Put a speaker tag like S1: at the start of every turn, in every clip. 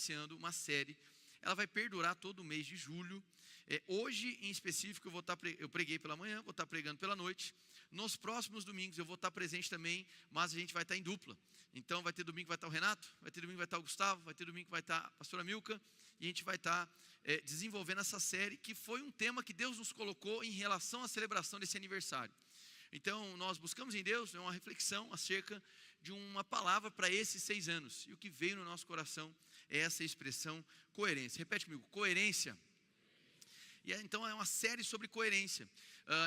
S1: iniciando uma série. Ela vai perdurar todo o mês de julho. Hoje, em específico, eu preguei pela manhã, vou estar pregando pela noite. Nos próximos domingos eu vou estar presente também, mas a gente vai estar em dupla. Então vai ter domingo que vai estar o Renato, vai ter domingo que vai estar o Gustavo, vai ter domingo que vai estar a pastora Milka, e a gente vai estar desenvolvendo essa série, que foi um tema que Deus nos colocou em relação à celebração desse aniversário. Então nós buscamos em Deus uma reflexão acerca de uma palavra para esses 6 anos, e o que veio no nosso coração é essa expressão coerência. Repete comigo, coerência. E então é uma série sobre coerência.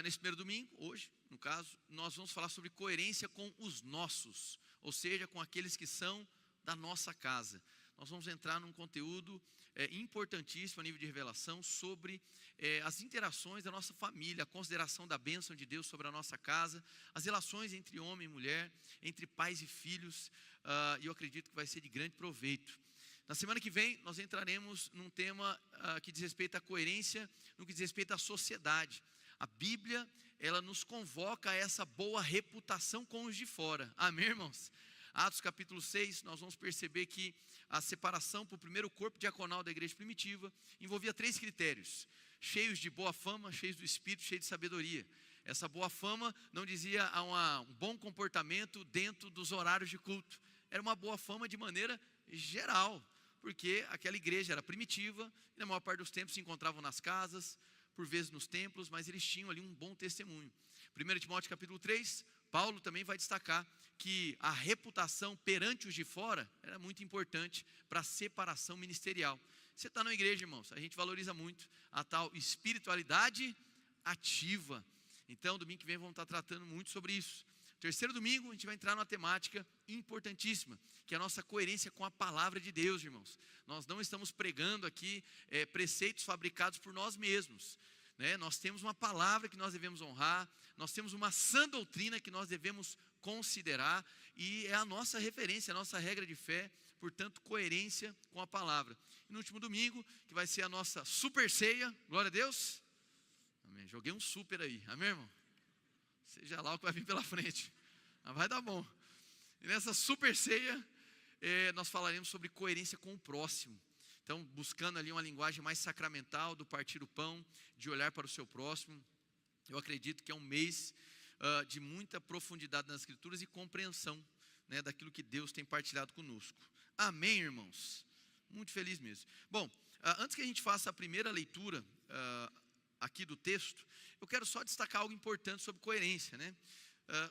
S1: Nesse primeiro domingo, hoje, no caso, nós vamos falar sobre coerência com os nossos, ou seja, com aqueles que são da nossa casa. Nós vamos entrar num conteúdo importantíssimo a nível de revelação sobre as interações da nossa família, a consideração da bênção de Deus sobre a nossa casa, as relações entre homem e mulher, entre pais e filhos, e eu acredito que vai ser de grande proveito. Na semana que vem, nós entraremos num tema que diz respeito à coerência, no que diz respeito à sociedade. A Bíblia, ela nos convoca a essa boa reputação com os de fora. Amém, irmãos? Atos capítulo 6, nós vamos perceber que a separação para o primeiro corpo diaconal da igreja primitiva envolvia 3 critérios: cheios de boa fama, cheios do Espírito, cheios de sabedoria. Essa boa fama não dizia um bom comportamento dentro dos horários de culto. Era uma boa fama de maneira geral, porque aquela igreja era primitiva, e na maior parte dos tempos se encontravam nas casas, por vezes nos templos, mas eles tinham ali um bom testemunho. 1 Timóteo capítulo 3, Paulo também vai destacar que a reputação perante os de fora era muito importante para a separação ministerial. Você está na igreja, irmãos, a gente valoriza muito a tal espiritualidade ativa. Então, domingo que vem vamos estar tratando muito sobre isso. Terceiro domingo, a gente vai entrar numa temática importantíssima, que é a nossa coerência com a palavra de Deus, irmãos. Nós não estamos pregando aqui preceitos fabricados por nós mesmos, né? Nós temos uma palavra que nós devemos honrar, nós temos uma sã doutrina que nós devemos considerar, e é a nossa referência, a nossa regra de fé, portanto, coerência com a palavra. E no último domingo, que vai ser a nossa super ceia, glória a Deus. Amém. Joguei um super aí, amém, irmão? Seja lá o que vai vir pela frente, mas vai dar bom. E nessa super ceia, nós falaremos sobre coerência com o próximo. Então, buscando ali uma linguagem mais sacramental do partir o pão, de olhar para o seu próximo. Eu acredito que é um mês de muita profundidade nas Escrituras e compreensão, né, daquilo que Deus tem partilhado conosco. Amém, irmãos? Muito feliz mesmo. Bom, antes que a gente faça a primeira leitura aqui do texto, eu quero só destacar algo importante sobre coerência, né?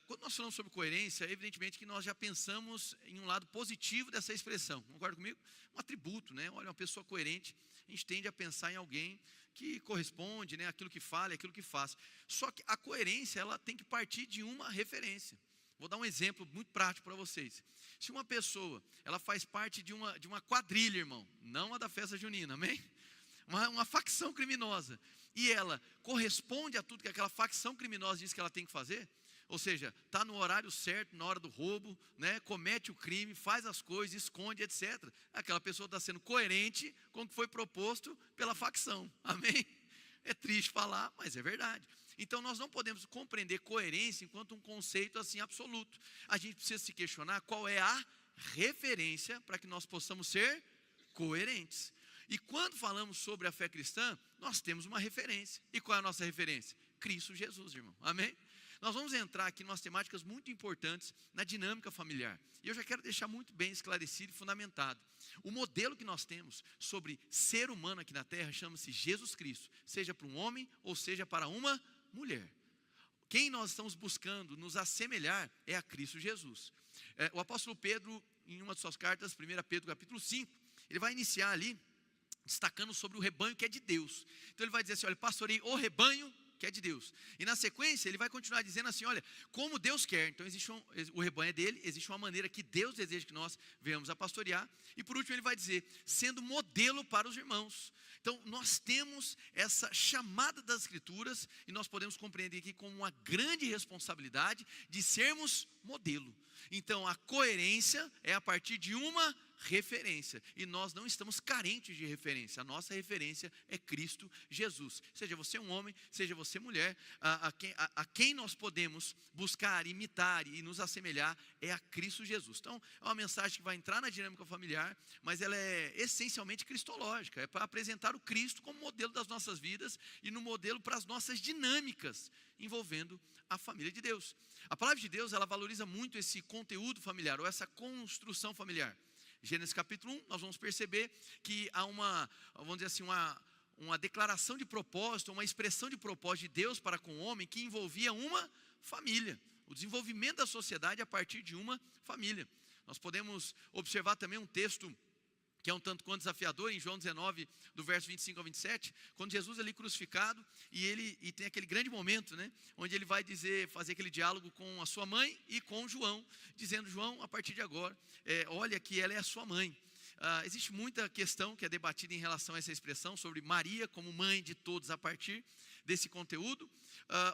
S1: Quando nós falamos sobre coerência, evidentemente que nós já pensamos em um lado positivo dessa expressão. Concorda comigo? Um atributo, né? Olha, uma pessoa coerente, a gente tende a pensar em alguém que corresponde, né, aquilo que fala e aquilo que faz. Só que a coerência, ela tem que partir de uma referência. Vou dar um exemplo muito prático para vocês. Se uma pessoa, ela faz parte de uma quadrilha, irmão, não a da festa junina, amém? Uma facção criminosa, e ela corresponde a tudo que aquela facção criminosa diz que ela tem que fazer, ou seja, está no horário certo, na hora do roubo, né, comete o crime, faz as coisas, esconde, etc. Aquela pessoa está sendo coerente com o que foi proposto pela facção, amém? É triste falar, mas é verdade. Então nós não podemos compreender coerência enquanto um conceito assim absoluto. A gente precisa se questionar qual é a referência para que nós possamos ser coerentes. E quando falamos sobre a fé cristã, nós temos uma referência. E qual é a nossa referência? Cristo Jesus, irmão. Amém? Nós vamos entrar aqui em umas temáticas muito importantes na dinâmica familiar. E eu já quero deixar muito bem esclarecido e fundamentado. O modelo que nós temos sobre ser humano aqui na terra chama-se Jesus Cristo. Seja para um homem ou seja para uma mulher. Quem nós estamos buscando nos assemelhar é a Cristo Jesus. O apóstolo Pedro, em uma de suas cartas, 1 Pedro capítulo 5, ele vai iniciar ali destacando sobre o rebanho que é de Deus. Então ele vai dizer assim, olha, pastorei o rebanho que é de Deus. E na sequência ele vai continuar dizendo assim, olha, como Deus quer. Então o rebanho é dele, existe uma maneira que Deus deseja que nós venhamos a pastorear. E por último ele vai dizer, sendo modelo para os irmãos. Então nós temos essa chamada das Escrituras e nós podemos compreender aqui como uma grande responsabilidade de sermos modelo. Então, a coerência é a partir de uma referência. E nós não estamos carentes de referência. A nossa referência é Cristo Jesus. Seja você um homem, seja você mulher, a quem nós podemos buscar, imitar e nos assemelhar é a Cristo Jesus. Então, é uma mensagem que vai entrar na dinâmica familiar, mas ela é essencialmente cristológica. É para apresentar o Cristo como modelo das nossas vidas e no modelo para as nossas dinâmicas envolvendo a família de Deus. A palavra de Deus, ela valoriza muito esse conteúdo familiar, ou essa construção familiar. Gênesis capítulo 1, nós vamos perceber que há vamos dizer assim, uma declaração de propósito, uma expressão de propósito de Deus para com o homem que envolvia uma família. O desenvolvimento da sociedade a partir de uma família. Nós podemos observar também um texto que é um tanto quanto desafiador, em João 19, do verso 25 ao 27, quando Jesus é ali crucificado, e tem aquele grande momento, né, onde ele vai fazer aquele diálogo com a sua mãe e com João, dizendo: João, a partir de agora, olha que ela é a sua mãe. Existe muita questão que é debatida em relação a essa expressão, sobre Maria como mãe de todos a partir desse conteúdo,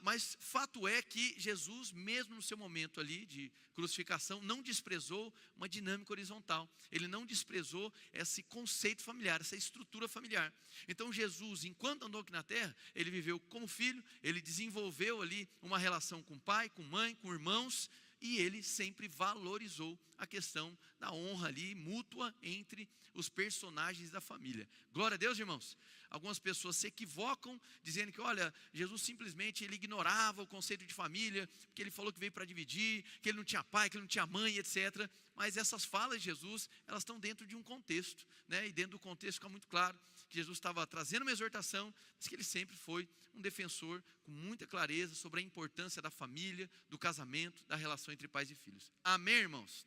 S1: mas fato é que Jesus, mesmo no seu momento ali de crucificação, não desprezou uma dinâmica horizontal. Ele não desprezou esse conceito familiar, essa estrutura familiar. Então Jesus, enquanto andou aqui na terra, ele viveu como filho, ele desenvolveu ali uma relação com pai, com mãe, com irmãos, e ele sempre valorizou a questão da honra ali mútua entre os personagens da família. Glória a Deus, irmãos. Algumas pessoas se equivocam dizendo que, olha, Jesus simplesmente ele ignorava o conceito de família, porque ele falou que veio para dividir, que ele não tinha pai, que ele não tinha mãe, etc. Mas essas falas de Jesus, elas estão dentro de um contexto, né? E dentro do contexto fica muito claro que Jesus estava trazendo uma exortação, mas que ele sempre foi um defensor com muita clareza sobre a importância da família, do casamento, da relação entre pais e filhos. Amém, irmãos?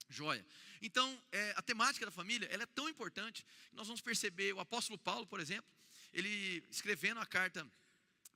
S1: Joia. Então, a temática da família, ela é tão importante, que nós vamos perceber o apóstolo Paulo, por exemplo, ele escrevendo a carta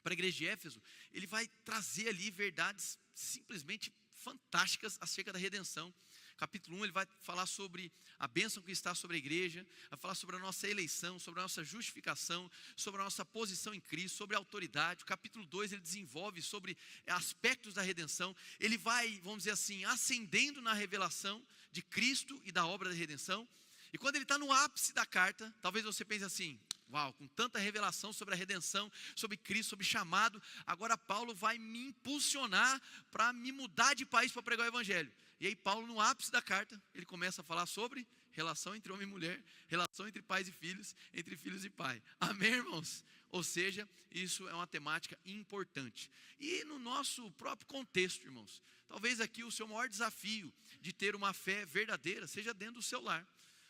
S1: para a igreja de Éfeso, ele vai trazer ali verdades simplesmente fantásticas acerca da redenção. Capítulo 1, ele vai falar sobre a bênção que está sobre a igreja, vai falar sobre a nossa eleição, sobre a nossa justificação, sobre a nossa posição em Cristo, sobre a autoridade. O capítulo 2, ele desenvolve sobre aspectos da redenção. Ele vai, vamos dizer assim, ascendendo na revelação de Cristo e da obra da redenção. E quando ele está no ápice da carta, talvez você pense assim: uau, com tanta revelação sobre a redenção, sobre Cristo, sobre chamado, agora Paulo vai me impulsionar para me mudar de país para pregar o evangelho. E aí Paulo, no ápice da carta, ele começa a falar sobre relação entre homem e mulher, relação entre pais e filhos, entre filhos e pai. Amém, irmãos? Ou seja, isso é uma temática importante. E no nosso próprio contexto, irmãos, talvez aqui o seu maior desafio de ter uma fé verdadeira seja dentro do seu lar.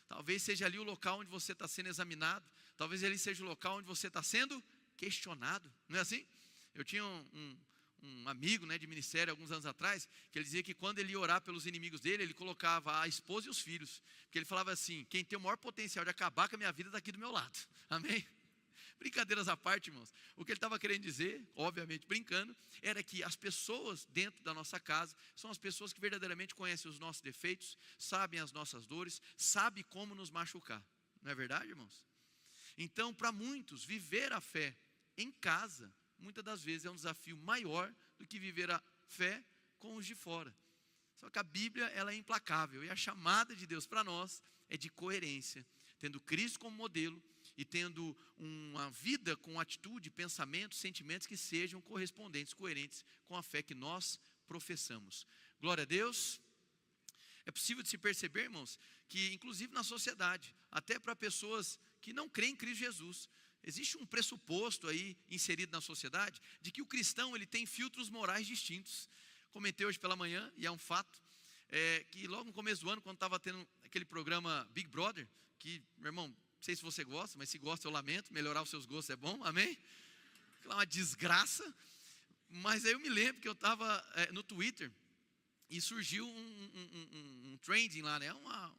S1: Talvez seja ali o local onde você está sendo examinado, talvez ali seja o local onde você está sendo questionado, não é assim? Eu tinha um amigo, né, de ministério alguns anos atrás, que ele dizia que quando ele ia orar pelos inimigos dele, ele colocava a esposa e os filhos, porque ele falava assim: quem tem o maior potencial de acabar com a minha vida está aqui do meu lado. Amém? Brincadeiras à parte, irmãos, o que ele estava querendo dizer, obviamente brincando, era que as pessoas dentro da nossa casa são as pessoas que verdadeiramente conhecem os nossos defeitos, sabem as nossas dores, sabem como nos machucar. Não é verdade, irmãos? Então, para muitos, viver a fé em casa, muitas das vezes é um desafio maior do que viver a fé com os de fora. Só que a Bíblia, ela é implacável, e a chamada de Deus para nós é de coerência, tendo Cristo como modelo e tendo uma vida com atitude, pensamentos, sentimentos que sejam correspondentes, coerentes com a fé que nós professamos. Glória a Deus. É possível de se perceber, irmãos, que inclusive na sociedade, até para pessoas que não creem em Cristo Jesus, existe um pressuposto aí inserido na sociedade de que o cristão ele tem filtros morais distintos. Comentei hoje pela manhã, e é um fato, que logo no começo do ano, quando estava tendo aquele programa Big Brother, que, meu irmão, não sei se você gosta, mas se gosta eu lamento, melhorar os seus gostos é bom, amém? É uma desgraça. Mas aí eu me lembro que eu estava no Twitter e surgiu um trending lá, né?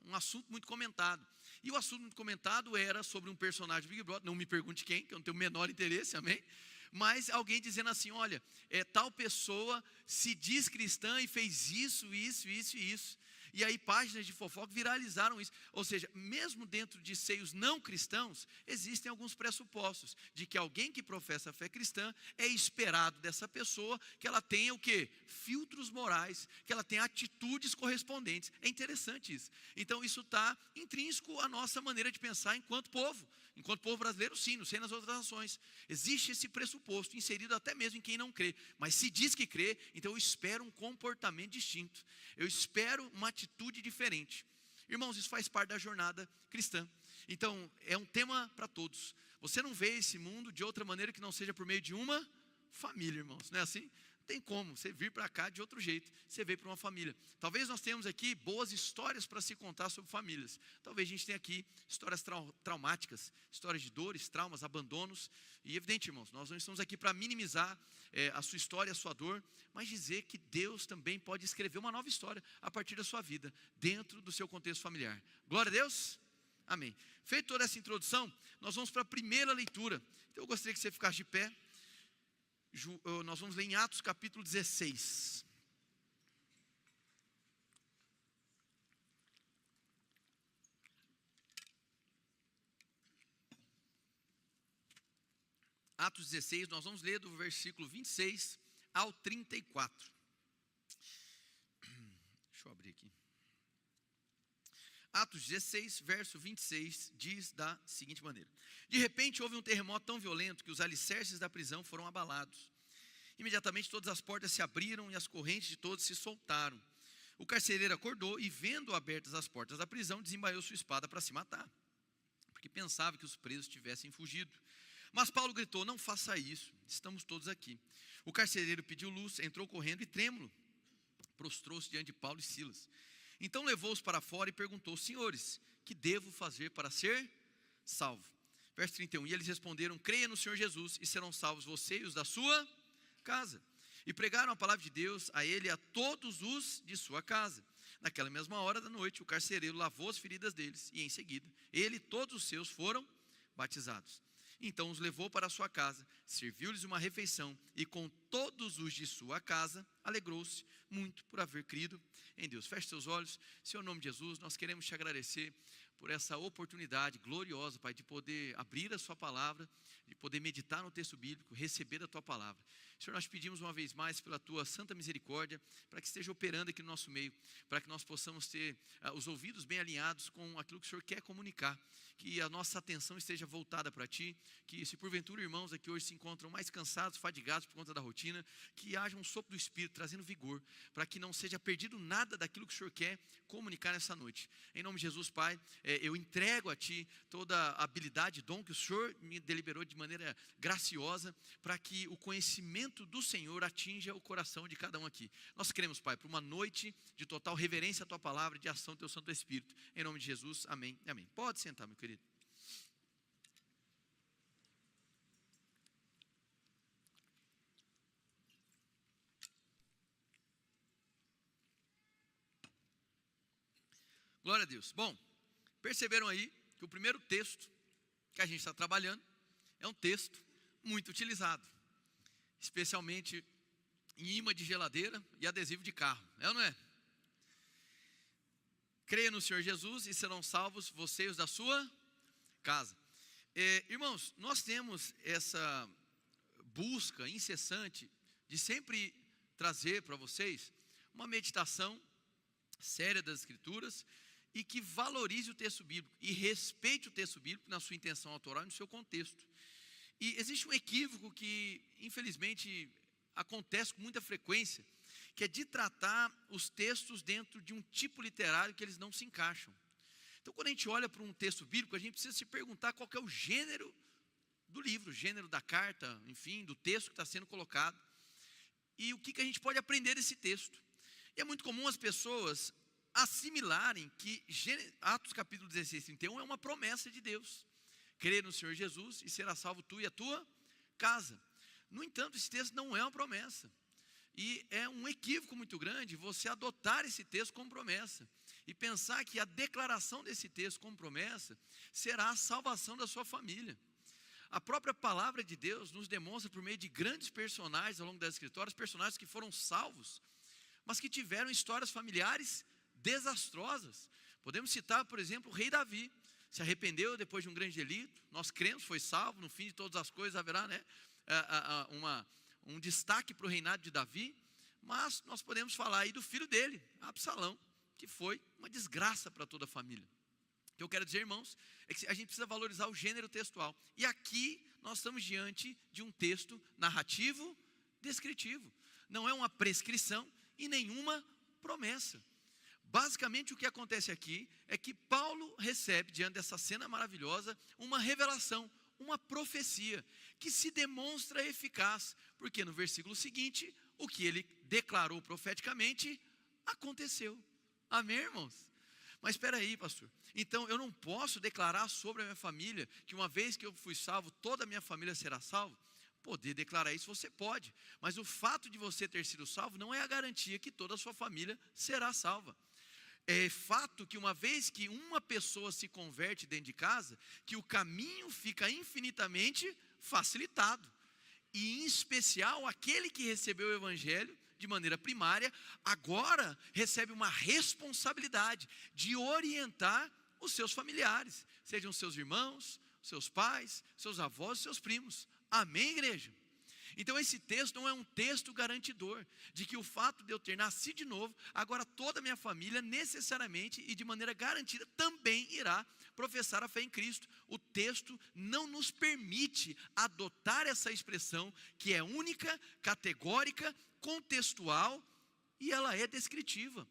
S1: Um assunto muito comentado. E o assunto muito comentado era sobre um personagem do Big Brother, não me pergunte quem, que eu não tenho o menor interesse, amém? Mas alguém dizendo assim: olha, tal pessoa se diz cristã e fez isso, isso, isso e isso. E aí páginas de fofoca viralizaram isso. Ou seja, mesmo dentro de seios não cristãos, existem alguns pressupostos de que alguém que professa a fé cristã, é esperado dessa pessoa que ela tenha o quê? Filtros morais, que ela tenha atitudes correspondentes. É interessante isso. Então isso está intrínseco à nossa maneira de pensar enquanto povo. Enquanto povo brasileiro, sim, não sei nas outras nações. Existe esse pressuposto, inserido até mesmo em quem não crê. Mas se diz que crê, então eu espero um comportamento distinto. Eu espero uma atitude diferente. Irmãos, isso faz parte da jornada cristã. Então, é um tema para todos. Você não vê esse mundo de outra maneira que não seja por meio de uma família, irmãos. Não é assim? Não tem como você vir para cá de outro jeito. Você veio para uma família. Talvez nós tenhamos aqui boas histórias para se contar sobre famílias. Talvez a gente tenha aqui histórias traumáticas, histórias de dores, traumas, abandonos. E evidente, irmãos, nós não estamos aqui para minimizar a sua história, a sua dor, mas dizer que Deus também pode escrever uma nova história a partir da sua vida, dentro do seu contexto familiar. Glória a Deus. Amém. Feita toda essa introdução, nós vamos para a primeira leitura. Então eu gostaria que você ficasse de pé. Nós vamos ler em Atos capítulo 16. Atos 16, nós vamos ler do versículo 26 ao 34. Deixa eu abrir aqui. Atos 16, verso 26, diz da seguinte maneira: de repente houve um terremoto tão violento que os alicerces da prisão foram abalados. Imediatamente todas as portas se abriram e as correntes de todos se soltaram. O carcereiro acordou e, vendo abertas as portas da prisão, desembaiou sua espada para se matar, porque pensava que os presos tivessem fugido. Mas Paulo gritou: não faça isso, estamos todos aqui. O carcereiro pediu luz, entrou correndo e, trêmulo, prostrou-se diante de Paulo e Silas. Então levou-os para fora e perguntou: senhores, que devo fazer para ser salvo? Verso 31, e eles responderam: creia no Senhor Jesus e serão salvos você e os da sua casa. E pregaram a palavra de Deus a ele e a todos os de sua casa. Naquela mesma hora da noite, o carcereiro lavou as feridas deles e em seguida, ele e todos os seus foram batizados. Então os levou para a sua casa, serviu-lhes uma refeição e com todos os de sua casa alegrou-se muito por haver crido em Deus. Feche seus olhos. Senhor, em nome de Jesus, nós queremos te agradecer por essa oportunidade gloriosa, Pai, de poder abrir a sua palavra, de poder meditar no texto bíblico, receber a tua palavra. Senhor, nós pedimos uma vez mais pela tua santa misericórdia, para que esteja operando aqui no nosso meio, para que nós possamos ter os ouvidos bem alinhados com aquilo que o Senhor quer comunicar, que a nossa atenção esteja voltada para ti, que se porventura irmãos aqui hoje se encontram mais cansados, fadigados por conta da rotina, que haja um sopro do Espírito trazendo vigor, para que não seja perdido nada daquilo que o Senhor quer comunicar nessa noite. Em nome de Jesus, Pai, eu entrego a ti toda a habilidade e dom que o Senhor me deliberou de maneira graciosa, para que o conhecimento do Senhor atinja o coração de cada um aqui. Nós queremos, Pai, para uma noite de total reverência à tua palavra e de ação do teu Santo Espírito. Em nome de Jesus, amém, amém. Pode sentar, meu querido. Glória a Deus. Bom, perceberam aí que o primeiro texto que a gente está trabalhando é um texto muito utilizado, especialmente em imã de geladeira e adesivo de carro, é ou não é? Creia no Senhor Jesus e serão salvos você e os da sua casa. Irmãos, nós temos essa busca incessante de sempre trazer para vocês uma meditação séria das Escrituras e que valorize o texto bíblico e respeite o texto bíblico na sua intenção autoral e no seu contexto. E existe um equívoco que, infelizmente, acontece com muita frequência, que é de tratar os textos dentro de um tipo literário que eles não se encaixam. Então, quando a gente olha para um texto bíblico, a gente precisa se perguntar qual que é o gênero do livro, o gênero da carta, enfim, do texto que está sendo colocado, e o que a gente pode aprender desse texto. E é muito comum as pessoas assimilarem que Atos capítulo 16, 31 é uma promessa de Deus. Crer no Senhor Jesus e será salvo tu e a tua casa. No entanto, esse texto não é uma promessa. E é um equívoco muito grande você adotar esse texto como promessa e pensar que a declaração desse texto como promessa será a salvação da sua família. A própria palavra de Deus nos demonstra por meio de grandes personagens ao longo das Escrituras, personagens que foram salvos, mas que tiveram histórias familiares desastrosas. Podemos citar, por exemplo, o rei Davi. Se arrependeu depois de um grande delito, nós cremos, foi salvo, no fim de todas as coisas haverá, né, um destaque para o reinado de Davi. Mas nós podemos falar aí do filho dele, Absalão, que foi uma desgraça para toda a família. O que eu quero dizer, irmãos, é que a gente precisa valorizar o gênero textual. E aqui nós estamos diante de um texto narrativo, descritivo. Não é uma prescrição e nenhuma promessa. Basicamente o que acontece aqui é que Paulo recebe, diante dessa cena maravilhosa, uma revelação, uma profecia, que se demonstra eficaz, porque no versículo seguinte, o que ele declarou profeticamente, aconteceu. Amém, irmãos? Mas espera aí, pastor, então eu não posso declarar sobre a minha família, que uma vez que eu fui salvo, toda a minha família será salva? Poder declarar isso você pode, mas o fato de você ter sido salvo não é a garantia que toda a sua família será salva. É fato que uma vez que uma pessoa se converte dentro de casa, que o caminho fica infinitamente facilitado. E em especial, aquele que recebeu o evangelho de maneira primária, agora recebe uma responsabilidade de orientar os seus familiares, sejam seus irmãos, seus pais, seus avós, seus primos. Amém, igreja? Então esse texto não é um texto garantidor de que o fato de eu ter nascido de novo, agora toda a minha família necessariamente e de maneira garantida também irá professar a fé em Cristo. O texto não nos permite adotar essa expressão que é única, categórica, contextual e ela é descritiva.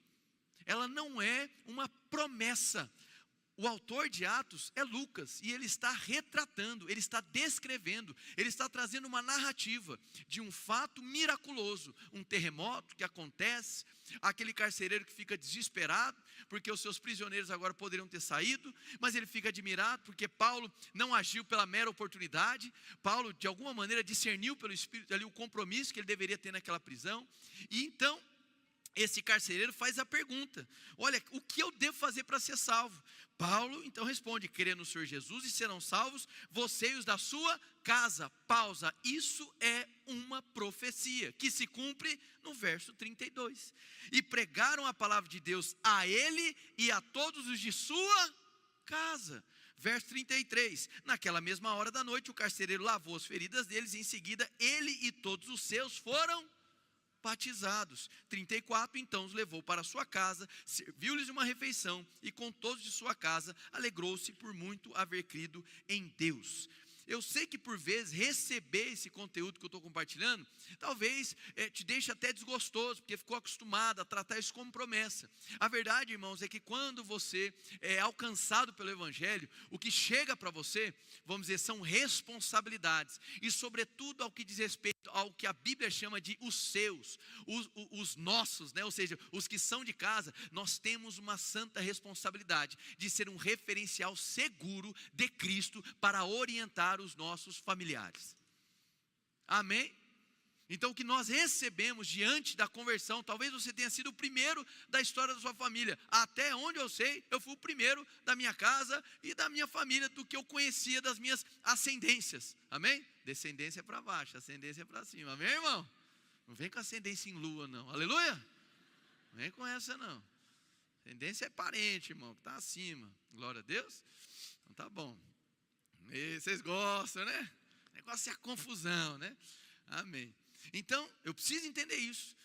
S1: Ela não é uma promessa. O autor de Atos é Lucas, e ele está retratando, ele está descrevendo, ele está trazendo uma narrativa de um fato miraculoso, um terremoto que acontece, aquele carcereiro que fica desesperado, porque os seus prisioneiros agora poderiam ter saído, mas ele fica admirado, porque Paulo não agiu pela mera oportunidade, Paulo de alguma maneira discerniu pelo Espírito ali o compromisso que ele deveria ter naquela prisão, e então esse carcereiro faz a pergunta: olha, o que eu devo fazer para ser salvo? Paulo então responde: crer no Senhor Jesus e serão salvos você e os da sua casa. Pausa, isso é uma profecia que se cumpre no verso 32. E pregaram a palavra de Deus a ele e a todos os de sua casa. Verso 33, naquela mesma hora da noite o carcereiro lavou as feridas deles e em seguida ele e todos os seus foram batizados. 34, então os levou para sua casa, serviu-lhes uma refeição e com todos de sua casa alegrou-se por muito haver crido em Deus. Eu sei que por vezes receber esse conteúdo que eu estou compartilhando, talvez te deixe até desgostoso, porque ficou acostumado a tratar isso como promessa. A verdade, irmãos, é que quando você é alcançado pelo Evangelho, o que chega para você, vamos dizer, são responsabilidades. E sobretudo ao que diz respeito ao que a Bíblia chama de os seus, os nossos, né? Ou seja, os que são de casa, nós temos uma santa responsabilidade de ser um referencial seguro de Cristo para orientar os nossos familiares. Amém? Então o que nós recebemos diante da conversão, talvez você tenha sido o primeiro da história da sua família. Até onde eu sei, eu fui o primeiro da minha casa e da minha família, do que eu conhecia das minhas ascendências. Amém? Descendência para baixo, ascendência para cima. Amém, irmão? Não vem com ascendência em lua, não. Aleluia? Não vem com essa, não. Ascendência é parente, irmão, que está acima. Glória a Deus. Então tá bom. E vocês gostam, né? O negócio é a confusão, né? Amém. Então, eu preciso entender isso.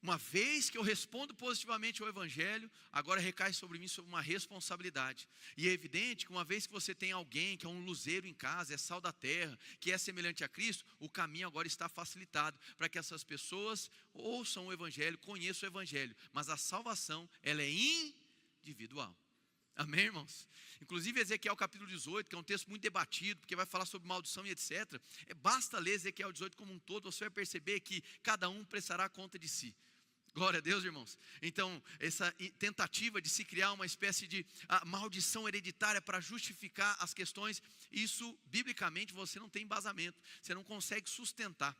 S1: Uma vez que eu respondo positivamente ao Evangelho, agora recai sobre mim uma responsabilidade. E é evidente que uma vez que você tem alguém que é um luzeiro em casa, é sal da terra, que é semelhante a Cristo, o caminho agora está facilitado para que essas pessoas ouçam o Evangelho, conheçam o Evangelho. Mas a salvação, ela é individual. Amém, irmãos? Inclusive Ezequiel capítulo 18, que é um texto muito debatido, porque vai falar sobre maldição e etc. Basta ler Ezequiel 18 como um todo, você vai perceber que cada um prestará conta de si. Glória a Deus, irmãos. Então, essa tentativa de se criar uma espécie de maldição hereditária para justificar as questões, isso, biblicamente, você não tem embasamento, você não consegue sustentar.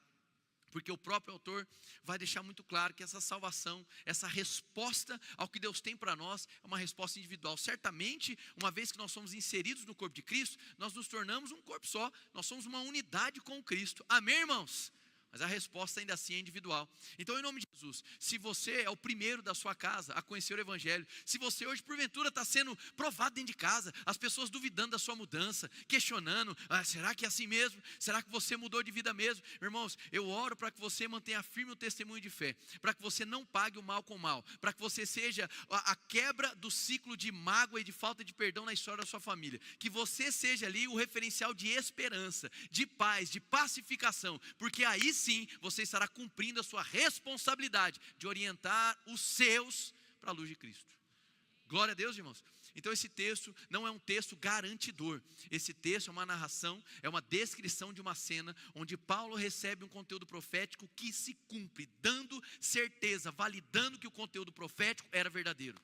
S1: Porque o próprio autor vai deixar muito claro que essa salvação, essa resposta ao que Deus tem para nós, é uma resposta individual. Certamente, uma vez que nós somos inseridos no corpo de Cristo, nós nos tornamos um corpo só, nós somos uma unidade com Cristo. Amém, irmãos? Mas a resposta ainda assim é individual. Então, em nome de Jesus. Se você é o primeiro da sua casa a conhecer o Evangelho, se você hoje porventura está sendo provado dentro de casa, as pessoas duvidando da sua mudança, questionando, será que é assim mesmo? Será que você mudou de vida mesmo? Irmãos, eu oro para que você mantenha firme o testemunho de fé, para que você não pague o mal com o mal, para que você seja a quebra do ciclo de mágoa e de falta de perdão na história da sua família, que você seja ali o referencial de esperança, de paz, de pacificação, porque aí sim você estará cumprindo a sua responsabilidade de orientar os seus para a luz de Cristo. Glória a Deus, irmãos. Então esse texto não é um texto garantidor. Esse texto é uma narração, é uma descrição de uma cena onde Paulo recebe um conteúdo profético que se cumpre, dando certeza, validando que o conteúdo profético era verdadeiro.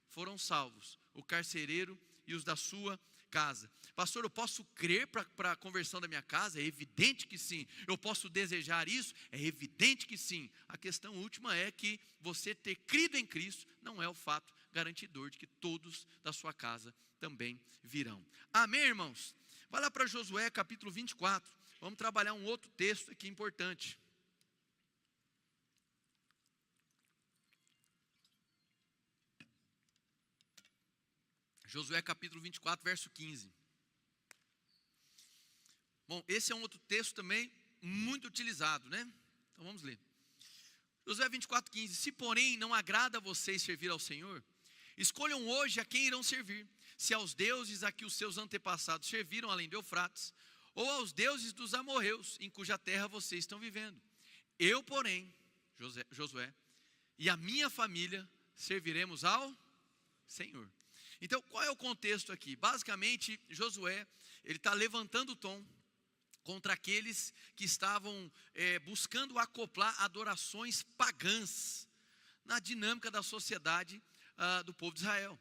S1: Foram salvos o carcereiro e os da sua casa. Pastor, eu posso crer para a conversão da minha casa? É evidente que sim. Eu posso desejar isso? É evidente que sim. A questão última é que você ter crido em Cristo não é o fato garantidor de que todos da sua casa também virão. Amém, irmãos? Vai lá para Josué capítulo 24. Vamos trabalhar um outro texto aqui importante. Josué capítulo 24, verso 15. Bom, esse é um outro texto também muito utilizado, né? Então vamos ler. Josué 24, 15. Se porém não agrada a vocês servir ao Senhor, escolham hoje a quem irão servir. Se aos deuses a que os seus antepassados serviram além do Eufrates, ou aos deuses dos amorreus, em cuja terra vocês estão vivendo. Eu, porém, Josué, e a minha família serviremos ao Senhor. Então, qual é o contexto aqui? Basicamente, Josué, ele está levantando o tom contra aqueles que estavam buscando acoplar adorações pagãs na dinâmica da sociedade do povo de Israel.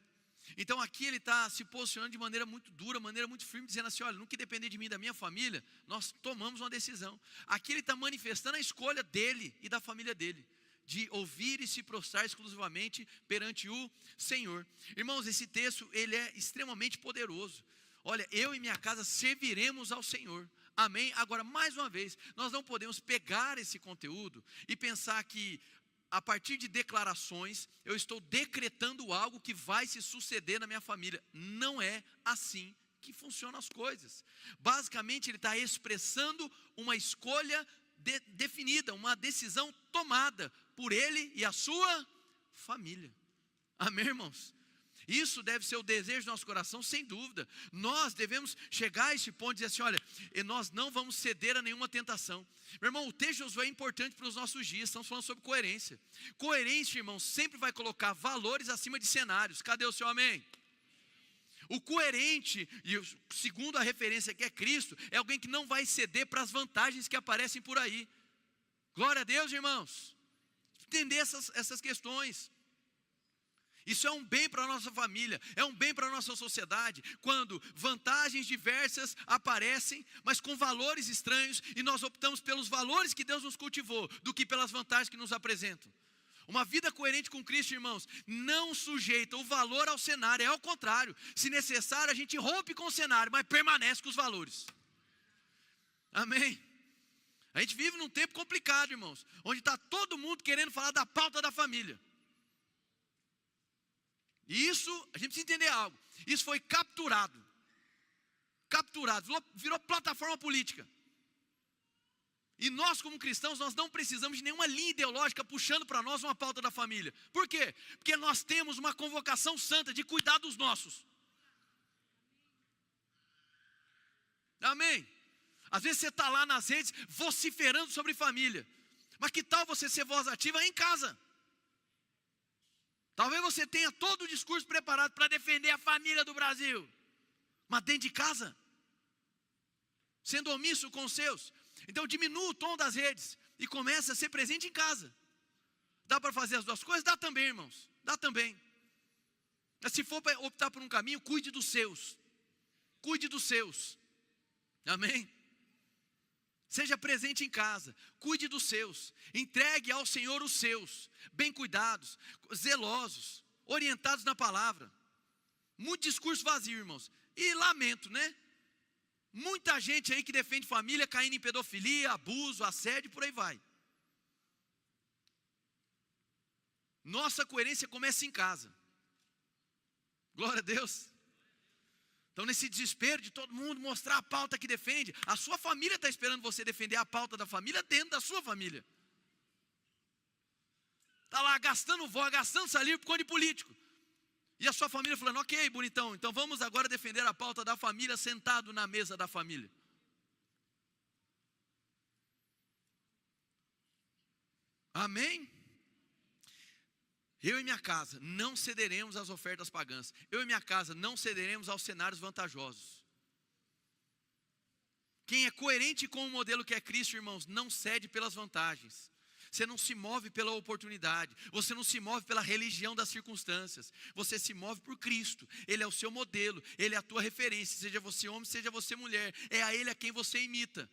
S1: Então aqui ele está se posicionando de maneira muito dura, maneira muito firme, dizendo assim, olha, no que depender de mim e da minha família, nós tomamos uma decisão. Aqui ele está manifestando a escolha dele e da família dele, de ouvir e se prostrar exclusivamente perante o Senhor. Irmãos, esse texto, ele é extremamente poderoso. Olha, eu e minha casa serviremos ao Senhor. Amém? Agora, mais uma vez, nós não podemos pegar esse conteúdo e pensar que, a partir de declarações, eu estou decretando algo que vai se suceder na minha família. Não é assim que funcionam as coisas. Basicamente, ele está expressando uma escolha definida, uma decisão tomada por ele e a sua família. Amém, irmãos? Isso deve ser o desejo do nosso coração, sem dúvida. Nós devemos chegar a esse ponto e dizer assim, olha, nós não vamos ceder a nenhuma tentação. Meu irmão, o texto de Josué é importante para os nossos dias, estamos falando sobre coerência. Coerência, irmão, sempre vai colocar valores acima de cenários. Cadê o seu amém? O coerente, e segundo a referência que é Cristo, é alguém que não vai ceder para as vantagens que aparecem por aí. Glória a Deus, irmãos. Entender essas questões. Isso é um bem para a nossa família, é um bem para a nossa sociedade, quando vantagens diversas aparecem, mas com valores estranhos, e nós optamos pelos valores que Deus nos cultivou, do que pelas vantagens que nos apresentam. Uma vida coerente com Cristo, irmãos, não sujeita o valor ao cenário, é ao contrário. Se necessário, a gente rompe com o cenário, mas permanece com os valores. Amém? A gente vive num tempo complicado, irmãos, onde está todo mundo querendo falar da pauta da família. E isso, a gente precisa entender algo. Isso foi capturado, virou plataforma política. E nós, como cristãos, nós não precisamos de nenhuma linha ideológica puxando para nós uma pauta da família. Por quê? Porque nós temos uma convocação santa de cuidar dos nossos. Amém? Às vezes você está lá nas redes vociferando sobre família. Mas que tal você ser voz ativa em casa? Talvez você tenha todo o discurso preparado para defender a família do Brasil, mas dentro de casa, sendo omisso com os seus. Então diminua o tom das redes e comece a ser presente em casa. Dá para fazer as duas coisas? Dá também, irmãos, dá também. Mas se for para optar por um caminho, cuide dos seus. Cuide dos seus. Amém? Seja presente em casa, cuide dos seus, entregue ao Senhor os seus, bem cuidados, zelosos, orientados na palavra. Muito discurso vazio, irmãos, e lamento, né? Muita gente aí que defende família caindo em pedofilia, abuso, assédio, por aí vai. Nossa coerência começa em casa. Glória a Deus. Então, nesse desespero de todo mundo mostrar a pauta que defende, a sua família está esperando você defender a pauta da família dentro da sua família. Está lá gastando voz, gastando saliva por conta de político. E a sua família falando, ok, bonitão, então vamos agora defender a pauta da família sentado na mesa da família. Amém? Eu e minha casa não cederemos às ofertas pagãs. Eu e minha casa não cederemos aos cenários vantajosos. Quem é coerente com o modelo que é Cristo, irmãos, não cede pelas vantagens. Você não se move pela oportunidade. Você não se move pela religião das circunstâncias. Você se move por Cristo. Ele é o seu modelo. Ele é a tua referência. Seja você homem, seja você mulher. É a Ele a quem você imita.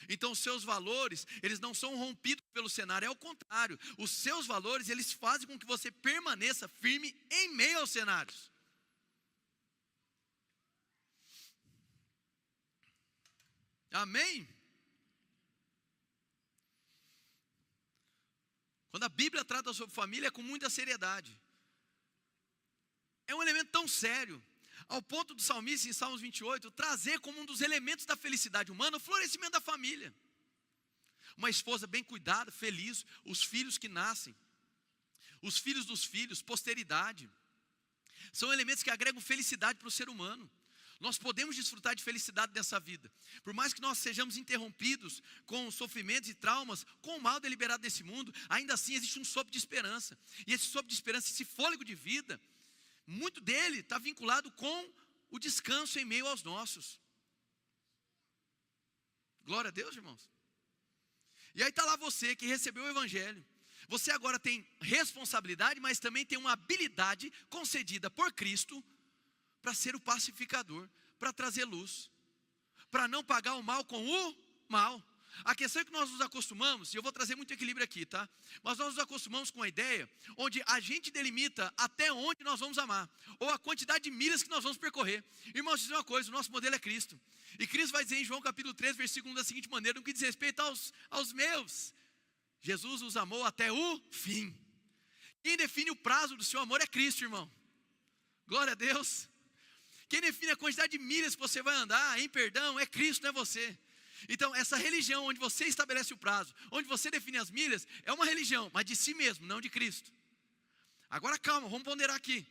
S1: Então os seus valores, eles não são rompidos pelo cenário. É o contrário. Os seus valores, eles fazem com que você permaneça firme em meio aos cenários. Amém? Quando a Bíblia trata sobre família, é com muita seriedade. É um elemento tão sério, ao ponto do salmista, em Salmos 28, trazer como um dos elementos da felicidade humana o florescimento da família. Uma esposa bem cuidada, feliz, os filhos que nascem, os filhos dos filhos, posteridade. São elementos que agregam felicidade para o ser humano. Nós podemos desfrutar de felicidade nessa vida. Por mais que nós sejamos interrompidos com sofrimentos e traumas, com o mal deliberado nesse mundo, ainda assim existe um sopro de esperança. E esse sopro de esperança, esse fôlego de vida, muito dele está vinculado com o descanso em meio aos nossos. Glória a Deus, irmãos. E aí está lá você que recebeu o Evangelho. Você agora tem responsabilidade, mas também tem uma habilidade concedida por Cristo para ser o pacificador, para trazer luz, para não pagar o mal com o mal. A questão é que nós nos acostumamos, e eu vou trazer muito equilíbrio aqui, tá? Mas nós nos acostumamos com a ideia onde a gente delimita até onde nós vamos amar, ou a quantidade de milhas que nós vamos percorrer. Irmãos, dizer uma coisa, o nosso modelo é Cristo. E Cristo vai dizer em João capítulo 3, versículo 1 da seguinte maneira, no que diz respeito aos meus. Jesus os amou até o fim. Quem define o prazo do seu amor é Cristo, irmão. Glória a Deus. Quem define a quantidade de milhas que você vai andar em perdão é Cristo, não é você. Então, essa religião onde você estabelece o prazo, onde você define as milhas, é uma religião, mas de si mesmo, não de Cristo. Agora calma, vamos ponderar aqui.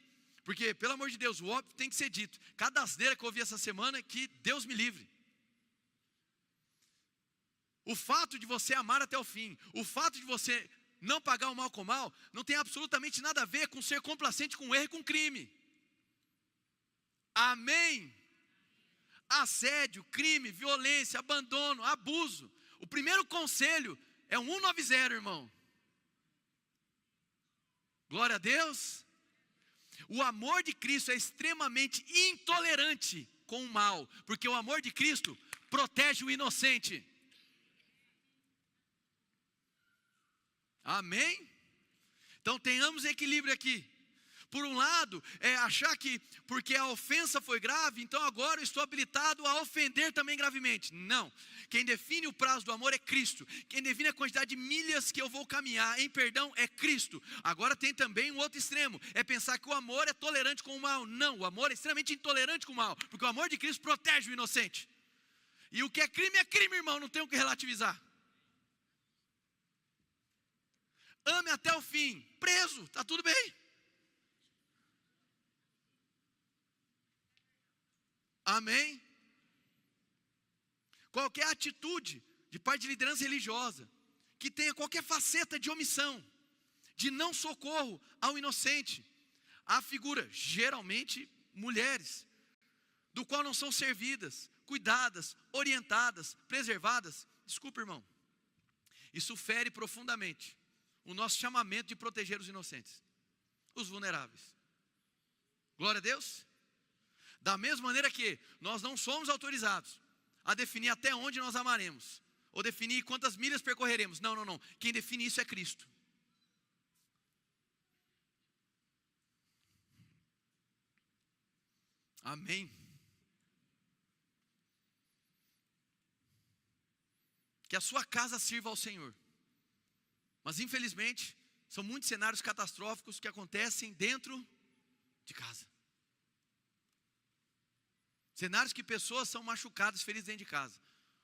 S1: Porque, pelo amor de Deus, o óbvio tem que ser dito. Cada asneira que eu ouvi essa semana, que Deus me livre. O fato de você amar até o fim, o fato de você não pagar o mal com o mal, não tem absolutamente nada a ver com ser complacente com erro e com crime. Amém? Assédio, crime, violência, abandono, abuso. O primeiro conselho é um 190, irmão. Glória a Deus. O amor de Cristo é extremamente intolerante com o mal, porque o amor de Cristo protege o inocente. Amém? Então tenhamos equilíbrio aqui. Por um lado, é achar que porque a ofensa foi grave, então agora eu estou habilitado a ofender também gravemente. Não. Quem define o prazo do amor é Cristo. Quem define a quantidade de milhas que eu vou caminhar em perdão é Cristo. Agora tem também um outro extremo. É pensar que o amor é tolerante com o mal. Não, o amor é extremamente intolerante com o mal. Porque o amor de Cristo protege o inocente. E o que é crime, irmão. Não tem o que relativizar. Ame até o fim. Preso, está tudo bem. Amém? Qualquer atitude de parte de liderança religiosa que tenha qualquer faceta de omissão, de não socorro ao inocente, há figura, geralmente mulheres, do qual não são servidas, cuidadas, orientadas, preservadas. Desculpa, irmão, isso fere profundamente o nosso chamamento de proteger os inocentes, os vulneráveis. Glória a Deus. Da mesma maneira que nós não somos autorizados a definir até onde nós amaremos, ou definir quantas milhas percorreremos. Não. Quem define isso é Cristo. Amém. Que a sua casa sirva ao Senhor. Mas infelizmente, São muitos cenários catastróficos que acontecem dentro de casa. Cenários que pessoas são machucadas, feridas dentro de casa.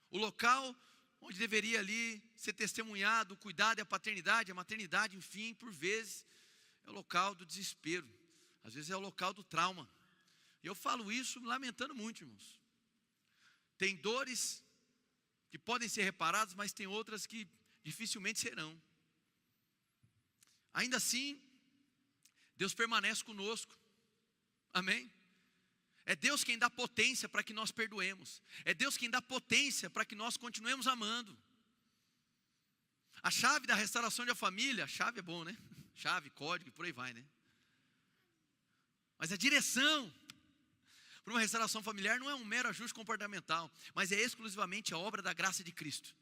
S1: O local onde deveria ali ser testemunhado o cuidado e a paternidade, a maternidade, enfim, por vezes, é o local do desespero. Às vezes é o local do trauma. E eu falo isso lamentando muito, irmãos. Tem dores que podem ser reparadas, mas tem outras que dificilmente serão. Ainda assim, Deus permanece conosco. Amém? É Deus quem dá potência para que nós perdoemos. É Deus quem dá potência para que nós continuemos amando. A chave da restauração de uma família, chave é bom, né? Chave, código e por aí vai, né? Mas a direção para uma restauração familiar não é um mero ajuste comportamental, mas é exclusivamente a obra da graça de Cristo.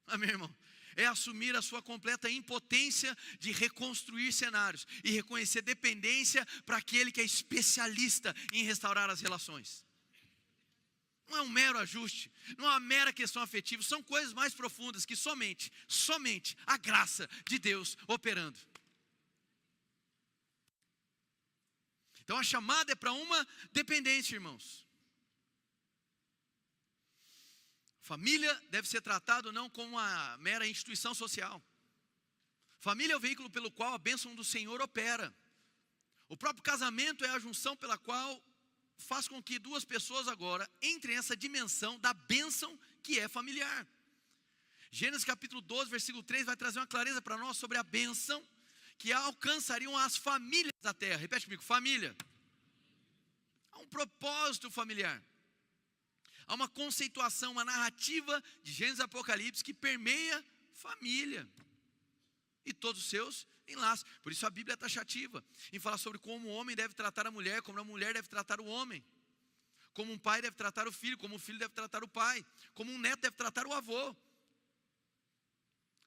S1: Amém, irmão? É assumir a sua completa impotência de reconstruir cenários e reconhecer dependência para aquele que é especialista em restaurar as relações. Não é um mero ajuste, não é uma mera questão afetiva, são coisas mais profundas que somente a graça de Deus operando. Então a chamada é para uma dependência, irmãos. Família deve ser tratado não como uma mera instituição social. Família é o veículo pelo qual a bênção do Senhor opera. O próprio casamento é a junção pela qual faz com que duas pessoas agora entrem nessa dimensão da bênção que é familiar. Gênesis capítulo 12, versículo 3 vai trazer uma clareza para nós sobre a bênção que alcançariam as famílias da terra. Repete comigo, família. Há um propósito familiar. Há uma conceituação, uma narrativa de Gênesis e Apocalipse que permeia família e todos os seus enlaces. Por isso a Bíblia é taxativa em falar sobre como o homem deve tratar a mulher, como a mulher deve tratar o homem, como um pai deve tratar o filho, como o filho deve tratar o pai, como um neto deve tratar o avô,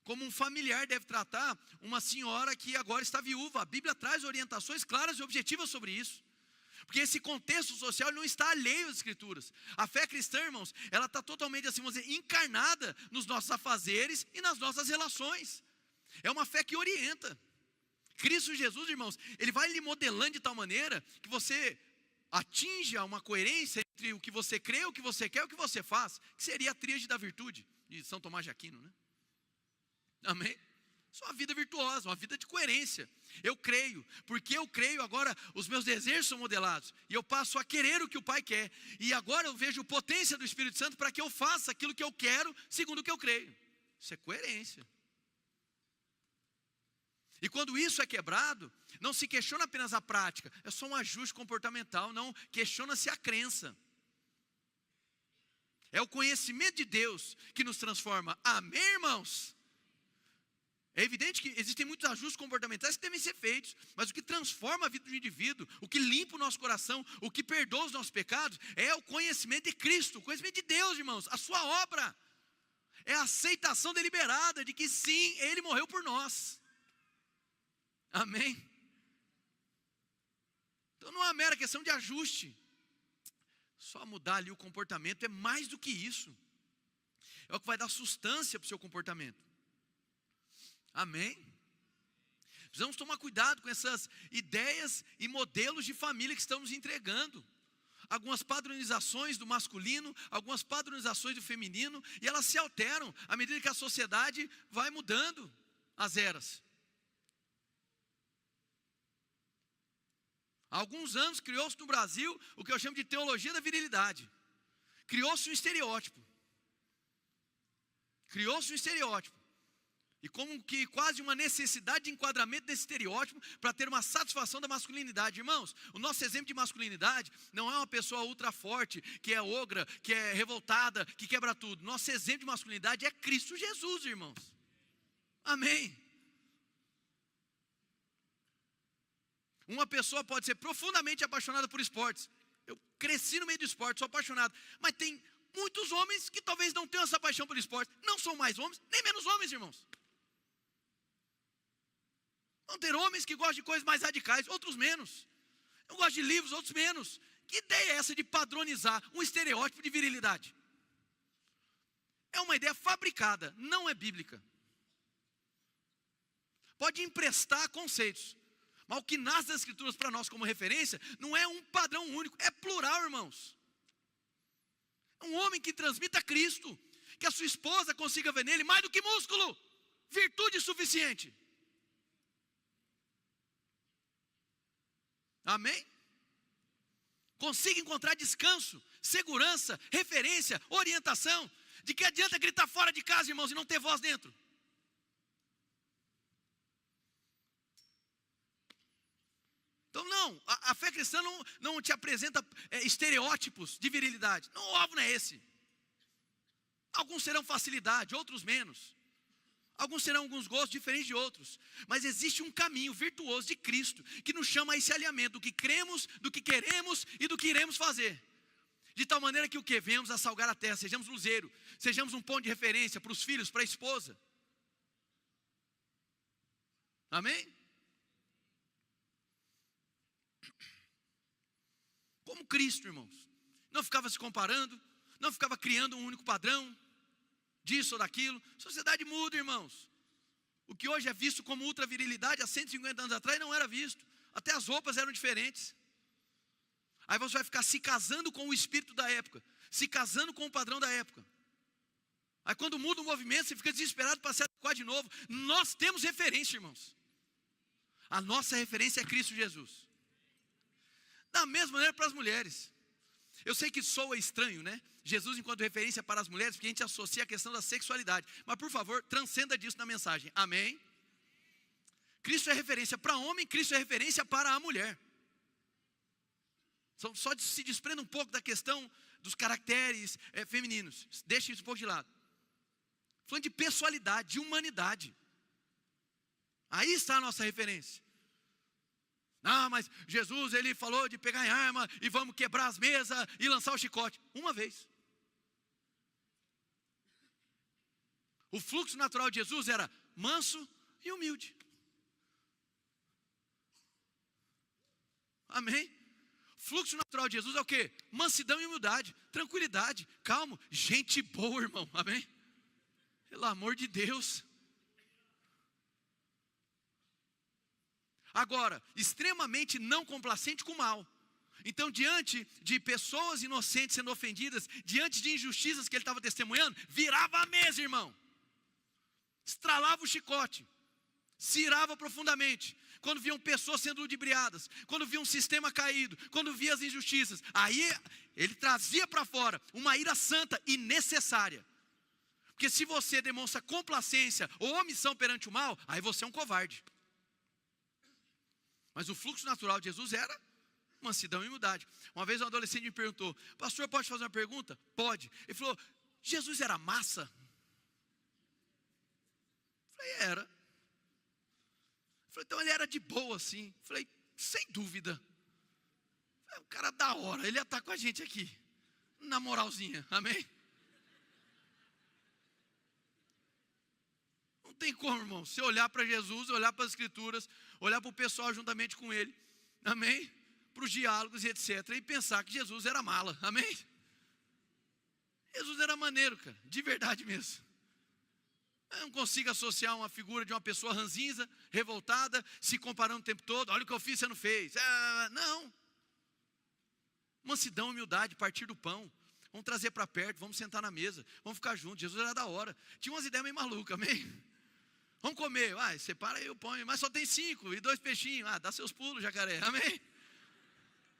S1: como um familiar deve tratar uma senhora que agora está viúva. A Bíblia traz orientações claras e objetivas sobre isso. Porque esse contexto social não está alheio às Escrituras. A fé cristã, irmãos, ela está totalmente, assim, vamos dizer, encarnada nos nossos afazeres e nas nossas relações. É uma fé que orienta. Cristo Jesus, irmãos, Ele vai lhe modelando de tal maneira que você atinja uma coerência entre o que você crê, o que você quer e o que você faz, que seria a tríade da virtude, de São Tomás de Aquino, né? Amém? Isso é uma vida virtuosa, uma vida de coerência. Eu creio, porque eu creio agora os meus desejos são modelados. E eu passo a querer o que o Pai quer. E agora eu vejo potência do Espírito Santo para que eu faça aquilo que eu quero, segundo o que eu creio. Isso é coerência. E quando isso é quebrado, não se questiona apenas a prática. É só um ajuste comportamental, não questiona-se a crença. É o conhecimento de Deus que nos transforma. Amém, irmãos? É evidente que existem muitos ajustes comportamentais que devem ser feitos, mas o que transforma a vida do indivíduo, o que limpa o nosso coração, o que perdoa os nossos pecados, é o conhecimento de Cristo, o conhecimento de Deus, irmãos, a sua obra. É a aceitação deliberada de que sim, Ele morreu por nós. Amém? Então não é uma mera questão de ajuste. Só mudar ali o comportamento é mais do que isso. É o que vai dar substância para o seu comportamento. Amém? Precisamos tomar cuidado com essas ideias e modelos de família que estão nos entregando. Algumas padronizações do masculino, algumas padronizações do feminino, e elas se alteram à medida que a sociedade vai mudando as eras. Há alguns anos criou-se no Brasil o que eu chamo de teologia da virilidade. Criou-se um estereótipo. Criou-se um estereótipo. E como que quase uma necessidade de enquadramento desse estereótipo para ter uma satisfação da masculinidade. Irmãos, o nosso exemplo de masculinidade não é uma pessoa ultra forte, que é ogra, que é revoltada, que quebra tudo. Nosso exemplo de masculinidade é Cristo Jesus, irmãos. Amém. Uma pessoa pode ser profundamente apaixonada por esportes. Eu cresci no meio do esporte, sou apaixonado. Mas tem muitos homens que talvez não tenham essa paixão pelo esporte. Não são mais homens, nem menos homens, irmãos. Vão ter homens que gostam de coisas mais radicais, outros menos. Eu gosto de livros, outros menos. Que ideia é essa de padronizar um estereótipo de virilidade? É uma ideia fabricada, não é bíblica. pode emprestar conceitos, mas o que nasce das Escrituras para nós como referência, não é um padrão único, é plural, irmãos. É um homem que transmita Cristo, que a sua esposa consiga ver nele mais do que músculo, virtude suficiente. Amém? Consiga encontrar descanso, segurança, referência, orientação. De que adianta gritar fora de casa, irmãos, e não ter voz dentro? Então não, a fé cristã não te apresenta estereótipos de virilidade. Não, o alvo não é esse. Alguns serão facilidade, outros menos. Alguns serão alguns gostos diferentes de outros. Mas existe um caminho virtuoso de Cristo que nos chama a esse alinhamento do que cremos, do que queremos e do que iremos fazer. De tal maneira que o que? Venhamos a salgar a terra, sejamos luzeiro, sejamos um ponto de referência para os filhos, para a esposa. Amém? Como Cristo, irmãos. Não ficava se comparando, não ficava criando um único padrão, disso ou daquilo. A sociedade muda, irmãos. O que hoje é visto como ultra virilidade, há 150 anos atrás não era visto. Até as roupas eram diferentes. Aí você vai ficar se casando com o espírito da época, se casando com o padrão da época. Aí quando muda o movimento, você fica desesperado para se adequar de novo. Nós temos referência, irmãos. A nossa referência é Cristo Jesus. Da mesma maneira para as mulheres. Eu sei que soa estranho, né? Jesus enquanto referência para as mulheres, porque a gente associa a questão da sexualidade. Mas por favor, transcenda disso na mensagem. Amém? Cristo é referência para homem, Cristo é referência para a mulher. Só se desprenda um pouco da questão dos caracteres femininos. Deixa isso um pouco de lado. Falando de pessoalidade, de humanidade. Aí está a nossa referência. Ah, mas Jesus, ele falou de pegar em arma e vamos quebrar as mesas e lançar o chicote. Uma vez. O fluxo natural de Jesus era manso e humilde. Amém? Fluxo natural de Jesus é o quê? Mansidão e humildade, tranquilidade, calmo, gente boa, irmão. Amém? Pelo amor de Deus. Agora, extremamente não complacente com o mal. Então, diante de pessoas inocentes sendo ofendidas, diante de injustiças que ele estava testemunhando, virava a mesa, irmão. Estralava o chicote. Se irava profundamente. Quando viam pessoas sendo ludibriadas, quando via um sistema caído, quando via as injustiças, aí ele trazia para fora uma ira santa e necessária. Porque se você demonstra complacência ou omissão perante o mal, aí você é um covarde. Mas o fluxo natural de Jesus era mansidão e humildade. Uma vez um adolescente me perguntou: pastor, pode fazer uma pergunta? Pode. Ele falou: Jesus era massa? Eu falei: era. Falei: então ele era de boa assim? Falei: sem dúvida. É um cara da hora, ele ia estar com a gente aqui, na moralzinha, amém? Não tem como, irmão, você olhar para Jesus, olhar para as Escrituras, olhar para o pessoal juntamente com ele, amém? Para os diálogos e etc, e pensar que Jesus era mala, amém? Jesus era maneiro, cara, de verdade mesmo. Eu não consigo associar uma figura de uma pessoa ranzinza, revoltada, se comparando o tempo todo. Olha o que eu fiz, você não fez. Não. Mansidão, humildade, partir do pão. Vamos trazer para perto, vamos sentar na mesa, vamos ficar juntos. Jesus era da hora. Tinha umas ideias meio malucas, amém? Vamos comer. Separa aí o pão, mas só tem 5 e 2 peixinhos. Dá seus pulos, jacaré, amém?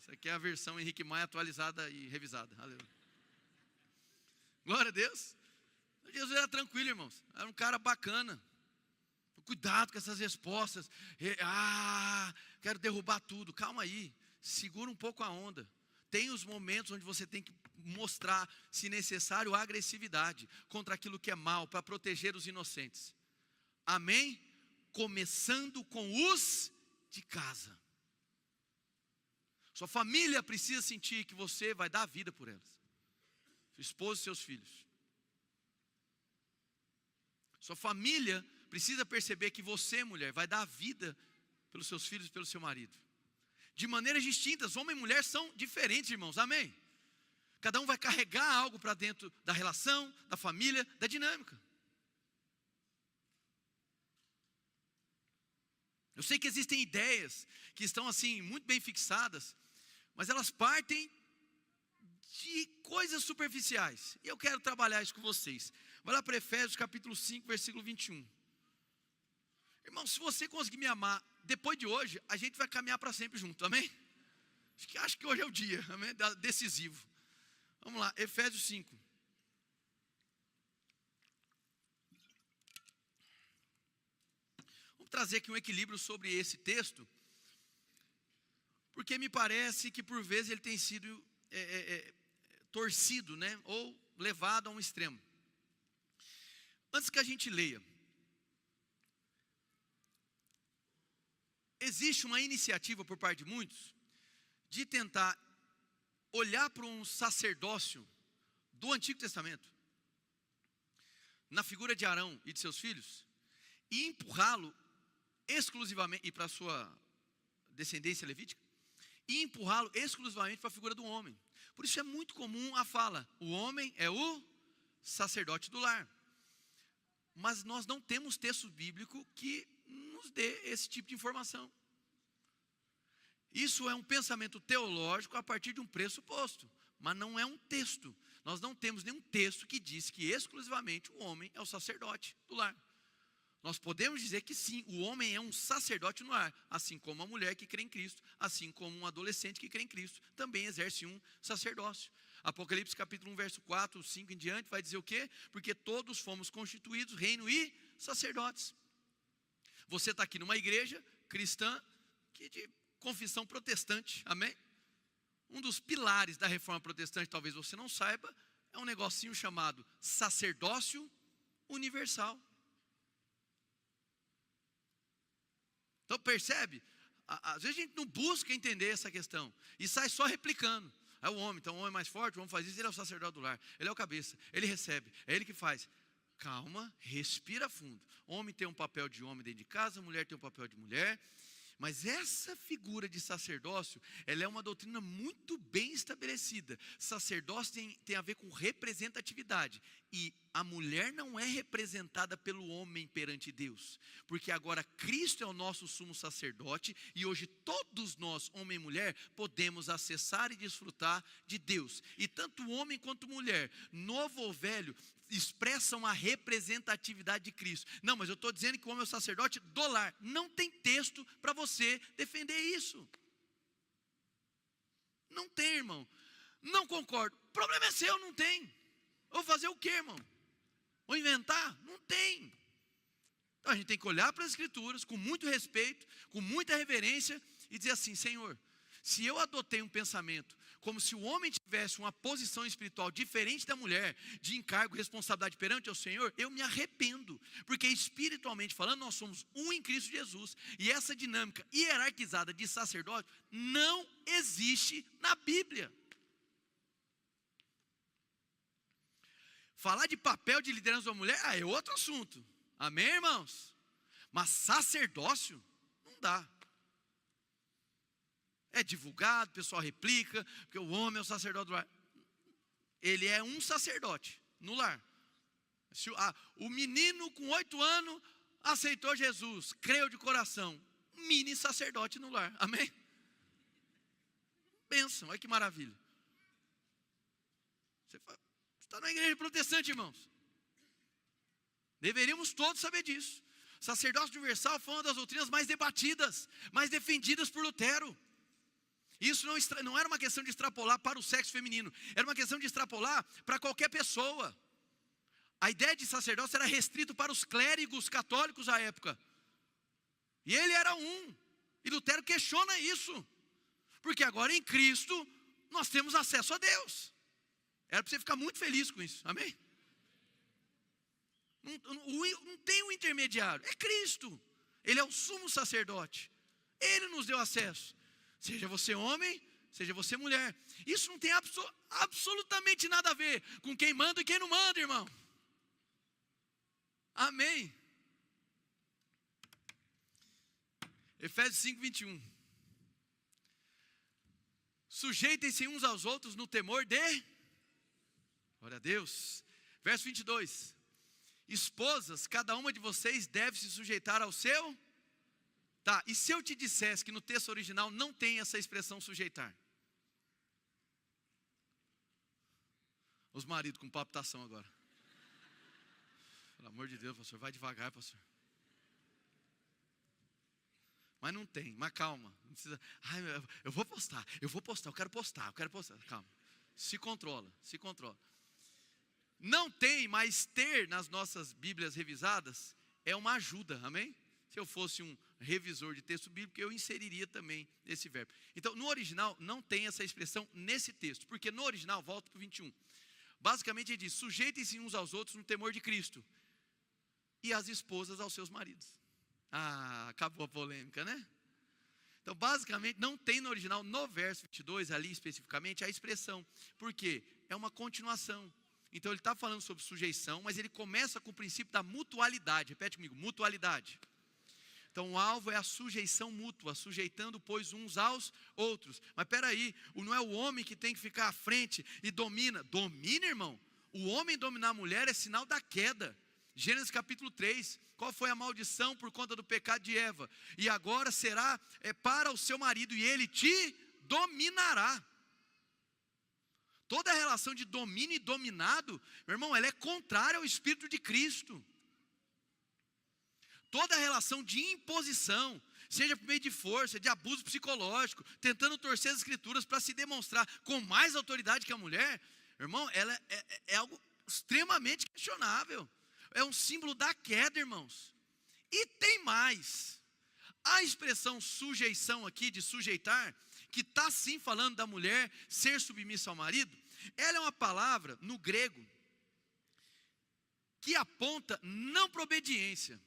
S1: Isso aqui é a versão Henrique Maia atualizada e revisada. Aleluia. Glória a Deus. Jesus era tranquilo, irmãos. Era um cara bacana. Cuidado com essas respostas. Quero derrubar tudo. Calma aí. Segura um pouco a onda. Tem os momentos onde você tem que mostrar, se necessário, agressividade contra aquilo que é mal, para proteger os inocentes. Amém? Começando com os de casa. Sua família precisa sentir que você vai dar a vida por elas. Sua esposa e seus filhos. Sua família precisa perceber que você, mulher, vai dar a vida pelos seus filhos e pelo seu marido. De maneiras distintas, homem e mulher são diferentes, irmãos, amém? Cada um vai carregar algo para dentro da relação, da família, da dinâmica. Eu sei que existem ideias que estão assim, muito bem fixadas, mas elas partem de coisas superficiais. E eu quero trabalhar isso com vocês. Vai lá para Efésios capítulo 5, versículo 21. Irmão, se você conseguir me amar, depois de hoje, a gente vai caminhar para sempre junto, amém? Acho que hoje é o dia, amém? Decisivo. Vamos lá, Efésios 5. Vamos trazer aqui um equilíbrio sobre esse texto, porque me parece que por vezes ele tem sido torcido, né? Ou levado a um extremo. Antes que a gente leia, existe uma iniciativa por parte de muitos de tentar olhar para um sacerdócio do Antigo Testamento, na figura de Arão e de seus filhos, e empurrá-lo exclusivamente, e para a sua descendência levítica, e empurrá-lo exclusivamente para a figura do homem. Por isso é muito comum a fala, o homem é o sacerdote do lar. Mas nós não temos texto bíblico que nos dê esse tipo de informação. Isso é um pensamento teológico a partir de um pressuposto, mas não é um texto. Nós não temos nenhum texto que diz que exclusivamente o homem é o sacerdote do lar. Nós podemos dizer que sim, o homem é um sacerdote no lar, assim como a mulher que crê em Cristo, assim como um adolescente que crê em Cristo, também exerce um sacerdócio. Apocalipse capítulo 1, verso 4, 5 em diante, vai dizer o quê? Porque todos fomos constituídos reino e sacerdotes. Você está aqui numa igreja cristã, que de confissão protestante, amém? Um dos pilares da reforma protestante, talvez você não saiba, é um negocinho chamado sacerdócio universal. Então percebe? Às vezes a gente não busca entender essa questão e sai só replicando. É o homem, então o homem é mais forte, o homem faz isso, ele é o sacerdote do lar, ele é o cabeça, ele recebe, é ele que faz. Calma, respira fundo. Homem tem um papel de homem dentro de casa, mulher tem um papel de mulher. Mas essa figura de sacerdócio, ela é uma doutrina muito bem estabelecida. Sacerdócio tem a ver com representatividade. E a mulher não é representada pelo homem perante Deus. Porque agora Cristo é o nosso sumo sacerdote. E hoje todos nós, homem e mulher, podemos acessar e desfrutar de Deus. E tanto homem quanto mulher, novo ou velho, expressam a representatividade de Cristo. Não, mas eu estou dizendo que o homem é o sacerdote do lar. Não tem texto para você defender isso. Não tem, irmão. Não concordo. O problema é seu, não tem. Vou fazer o quê, irmão? Vou inventar? Não tem. Então a gente tem que olhar para as Escrituras com muito respeito, com muita reverência e dizer assim: Senhor, se eu adotei um pensamento como se o homem tivesse uma posição espiritual diferente da mulher, de encargo e responsabilidade perante o Senhor, eu me arrependo, porque espiritualmente falando, nós somos um em Cristo Jesus, e essa dinâmica hierarquizada de sacerdote não existe na Bíblia. Falar de papel de liderança da mulher, é outro assunto, amém, irmãos? Mas sacerdócio, não dá. É divulgado, o pessoal replica, porque o homem é o sacerdote do lar. Ele é um sacerdote no lar. O menino com 8 anos aceitou Jesus, creu de coração, mini sacerdote no lar, amém? Bênção, olha que maravilha. Você está na igreja protestante, irmãos. Deveríamos todos saber disso. Sacerdócio universal foi uma das doutrinas mais debatidas, mais defendidas por Lutero. Isso não era uma questão de extrapolar para o sexo feminino, era uma questão de extrapolar para qualquer pessoa. A ideia de sacerdócio era restrito para os clérigos católicos à época. E ele era um. E Lutero questiona isso. Porque agora em Cristo nós temos acesso a Deus. Era para você ficar muito feliz com isso, amém? Não tem um intermediário, é Cristo. Ele é o sumo sacerdote. Ele nos deu acesso. Seja você homem, seja você mulher. Isso não tem absolutamente nada a ver com quem manda e quem não manda, irmão. Amém. Efésios 5, 21. Sujeitem-se uns aos outros no temor de... Glória a Deus. Verso 22. Esposas, cada uma de vocês deve se sujeitar ao seu... Tá, e se eu te dissesse que no texto original não tem essa expressão sujeitar? Os maridos com palpitação agora. Pelo amor de Deus, pastor, vai devagar, pastor. Mas não tem, mas calma. Não precisa, eu vou postar, eu quero postar. Calma. Se controla. Não tem, mas ter nas nossas Bíblias revisadas é uma ajuda, amém? Se eu fosse um revisor de texto bíblico, eu inseriria também esse verbo. Então, no original, não tem essa expressão nesse texto, porque no original, volta para o 21. Basicamente ele diz, sujeitem-se uns aos outros no temor de Cristo, e as esposas aos seus maridos. Acabou a polêmica, né? Então, basicamente, não tem no original, no verso 22, ali especificamente, a expressão. Por quê? É uma continuação. Então, ele está falando sobre sujeição, mas ele começa com o princípio da mutualidade. Repete comigo, mutualidade. Então, o alvo é a sujeição mútua, sujeitando, pois, uns aos outros. Mas, espera aí, não é o homem que tem que ficar à frente e domina. Domina, irmão. O homem dominar a mulher é sinal da queda. Gênesis capítulo 3, qual foi a maldição por conta do pecado de Eva? E agora será para o seu marido, e ele te dominará. Toda a relação de domínio e dominado, meu irmão, ela é contrária ao Espírito de Cristo. Toda a relação de imposição, seja por meio de força, de abuso psicológico, tentando torcer as escrituras para se demonstrar com mais autoridade que a mulher, meu irmão, ela é algo extremamente questionável. É um símbolo da queda, irmãos. E tem mais. A expressão sujeição aqui, de sujeitar, que está sim falando da mulher ser submissa ao marido, ela é uma palavra no grego que aponta não para obediência.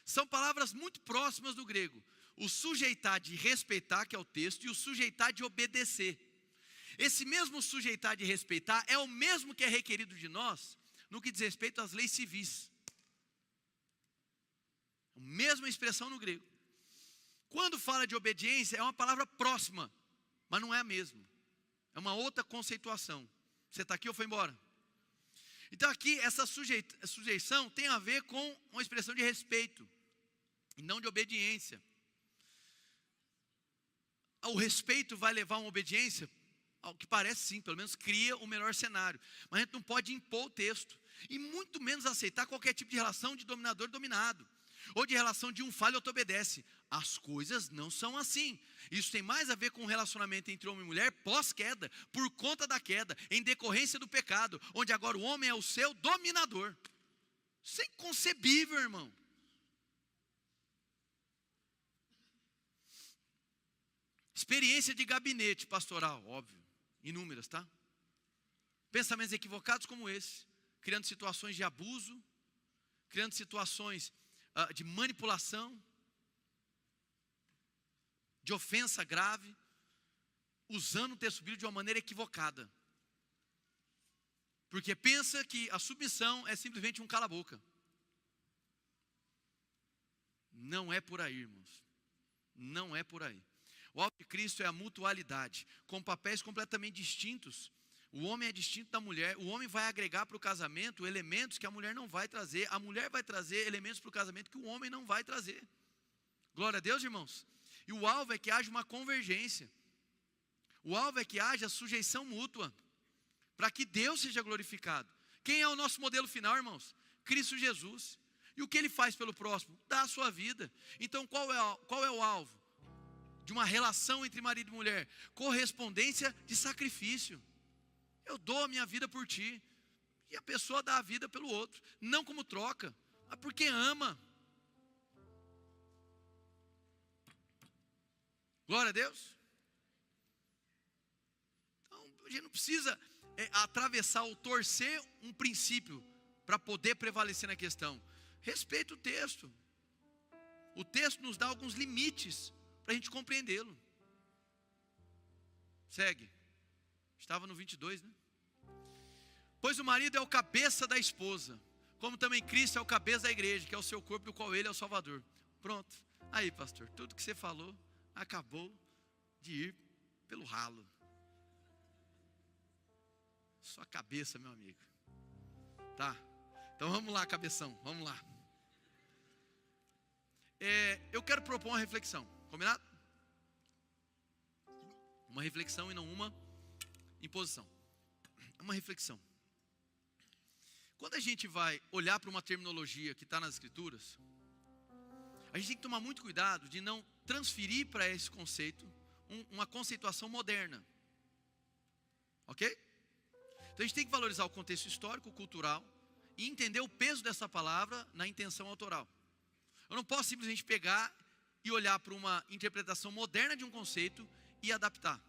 S1: São palavras muito próximas do grego. O sujeitar de respeitar, que é o texto, e o sujeitar de obedecer. Esse mesmo sujeitar de respeitar é o mesmo que é requerido de nós no que diz respeito às leis civis. A mesma expressão no grego. Quando fala de obediência, é uma palavra próxima, mas não é a mesma. É uma outra conceituação. Você está aqui ou foi embora? Então aqui, essa sujeição tem a ver com uma expressão de respeito, e não de obediência. O respeito vai levar a uma obediência? Ao que parece sim, pelo menos cria o melhor cenário. Mas a gente não pode impor o texto. E muito menos aceitar qualquer tipo de relação de dominador e dominado. Ou de relação de um fala e outro obedece. As coisas não são assim. Isso tem mais a ver com o relacionamento entre homem e mulher pós-queda, por conta da queda, em decorrência do pecado, onde agora o homem é o seu dominador. Isso é inconcebível, irmão. Experiência de gabinete pastoral, óbvio, inúmeras, tá? Pensamentos equivocados como esse, criando situações de abuso, criando situações de manipulação, de ofensa grave, usando o texto bíblico de uma maneira equivocada. Porque pensa que a submissão é simplesmente um cala-boca. Não é por aí, irmãos. Não é por aí. O alvo de Cristo é a mutualidade, com papéis completamente distintos. O homem é distinto da mulher. O homem vai agregar para o casamento elementos que a mulher não vai trazer. A mulher vai trazer elementos para o casamento que o homem não vai trazer. Glória a Deus, irmãos. E o alvo é que haja uma convergência. O alvo é que haja sujeição mútua, para que Deus seja glorificado. Quem é o nosso modelo final, irmãos? Cristo Jesus. E o que Ele faz pelo próximo? Dá a sua vida. Então qual é o alvo de uma relação entre marido e mulher? Correspondência de sacrifício. Eu dou a minha vida por ti, e a pessoa dá a vida pelo outro, não como troca, mas porque ama. Glória a Deus. Então, a gente não precisa atravessar ou torcer um princípio para poder prevalecer na questão. Respeita o texto. O texto nos dá alguns limites para a gente compreendê-lo. Segue. Estava no 22, né? Pois o marido é o cabeça da esposa, como também Cristo é o cabeça da igreja, que é o seu corpo, do qual Ele é o Salvador. Pronto. Aí, pastor, tudo que você falou acabou de ir pelo ralo. Sua cabeça, meu amigo. Tá. Então vamos lá, cabeção, vamos lá. Eu quero propor uma reflexão, combinado? Uma reflexão e não uma imposição. Uma reflexão. Quando a gente vai olhar para uma terminologia que está nas Escrituras, a gente tem que tomar muito cuidado de não transferir para esse conceito uma conceituação moderna. Ok? Então a gente tem que valorizar o contexto histórico, cultural e entender o peso dessa palavra na intenção autoral. Eu não posso simplesmente pegar e olhar para uma interpretação moderna de um conceito e adaptar.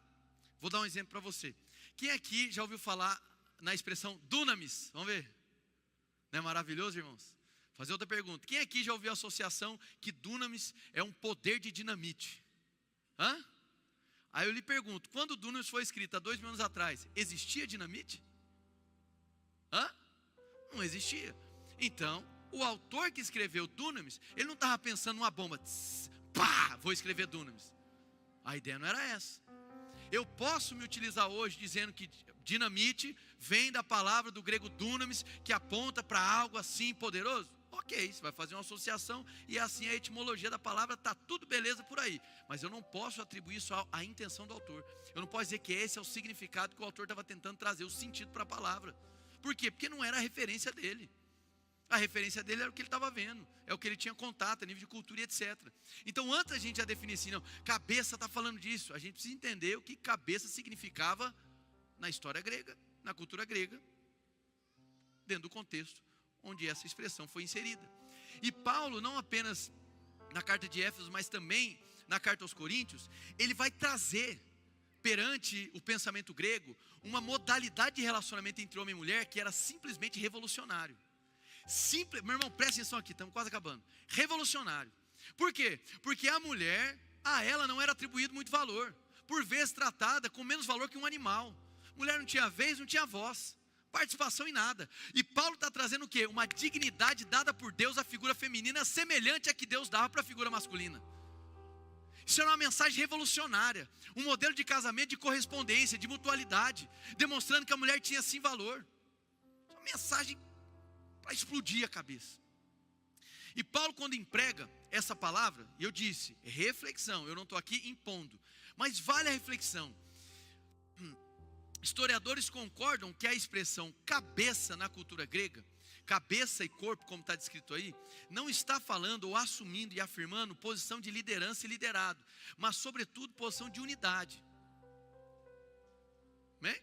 S1: Vou dar um exemplo para você. Quem aqui já ouviu falar na expressão dunamis? Vamos ver. Não é maravilhoso, irmãos? Fazer outra pergunta. Quem aqui já ouviu a associação que dunamis é um poder de dinamite? Hã? Aí eu lhe pergunto, quando o dunamis foi escrito há 2.000 anos atrás, existia dinamite? Hã? Não existia. Então, o autor que escreveu dunamis, ele não estava pensando numa bomba. Tss, pá, vou escrever dunamis. A ideia não era essa. Eu posso me utilizar hoje dizendo que dinamite vem da palavra do grego dunamis, que aponta para algo assim poderoso? Ok, você vai fazer uma associação e assim a etimologia da palavra, está tudo beleza por aí. Mas eu não posso atribuir isso à intenção do autor. Eu não posso dizer que esse é o significado que o autor estava tentando trazer, o sentido para a palavra. Por quê? Porque não era a referência dele. A referência dele era o que ele estava vendo, é o que ele tinha contato, a nível de cultura e etc. Então, antes a gente já definir assim, não, cabeça está falando disso, a gente precisa entender o que cabeça significava na história grega, na cultura grega, dentro do contexto onde essa expressão foi inserida. E Paulo, não apenas na carta de Éfeso, mas também na carta aos Coríntios, ele vai trazer perante o pensamento grego uma modalidade de relacionamento entre homem e mulher que era simplesmente revolucionário. Meu irmão, presta atenção aqui, estamos quase acabando. Revolucionário. Por quê? Porque a mulher, a ela não era atribuído muito valor. Por vezes tratada com menos valor que um animal. Mulher não tinha vez, não tinha voz, participação em nada. E Paulo está trazendo o quê? Uma dignidade dada por Deus à figura feminina, semelhante à que Deus dava para a figura masculina. Isso era uma mensagem revolucionária. Um modelo de casamento de correspondência, de mutualidade, demonstrando que a mulher tinha sim valor. Uma mensagem para explodir a cabeça. E Paulo, quando emprega essa palavra, eu disse, reflexão, eu não estou aqui impondo, mas vale a reflexão. Historiadores concordam que a expressão cabeça na cultura grega, cabeça e corpo, como está descrito aí, não está falando ou assumindo e afirmando posição de liderança e liderado, mas sobretudo posição de unidade. Bem?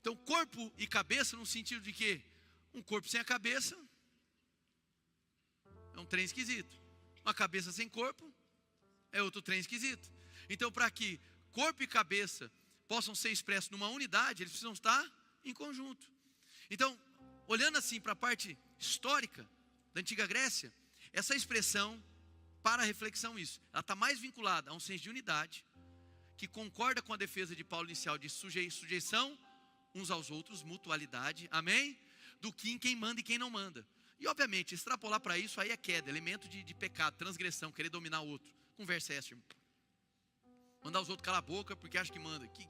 S1: Então corpo e cabeça no sentido de que um corpo sem a cabeça é um trem esquisito. Uma cabeça sem corpo é outro trem esquisito. Então, para que corpo e cabeça possam ser expressos numa unidade, eles precisam estar em conjunto. Então, olhando assim para a parte histórica da antiga Grécia, essa expressão, para a reflexão isso, ela está mais vinculada a um senso de unidade, que concorda com a defesa de Paulo inicial de sujeição uns aos outros, mutualidade, amém? Do que em quem manda e quem não manda. E obviamente, extrapolar para isso aí é queda, elemento de pecado, transgressão, querer dominar o outro. Conversa essa, irmão. Mandar os outros calar a boca porque acha que manda. Que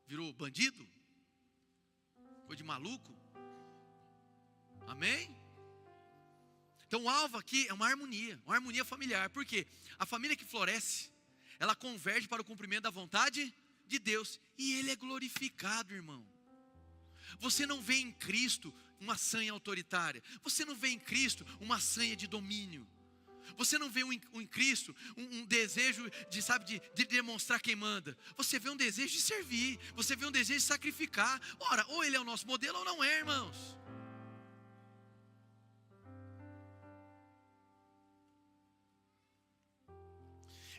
S1: virou bandido? Coisa de maluco? Amém? Então o alvo aqui é uma harmonia familiar. Por quê? A família que floresce, ela converge para o cumprimento da vontade de Deus. E Ele é glorificado, irmão. Você não vê em Cristo uma sanha autoritária. Você não vê em Cristo uma sanha de domínio. Você não vê em Cristo um desejo de demonstrar quem manda. Você vê um desejo de servir. Você vê um desejo de sacrificar. Ora, ou Ele é o nosso modelo ou não é, irmãos.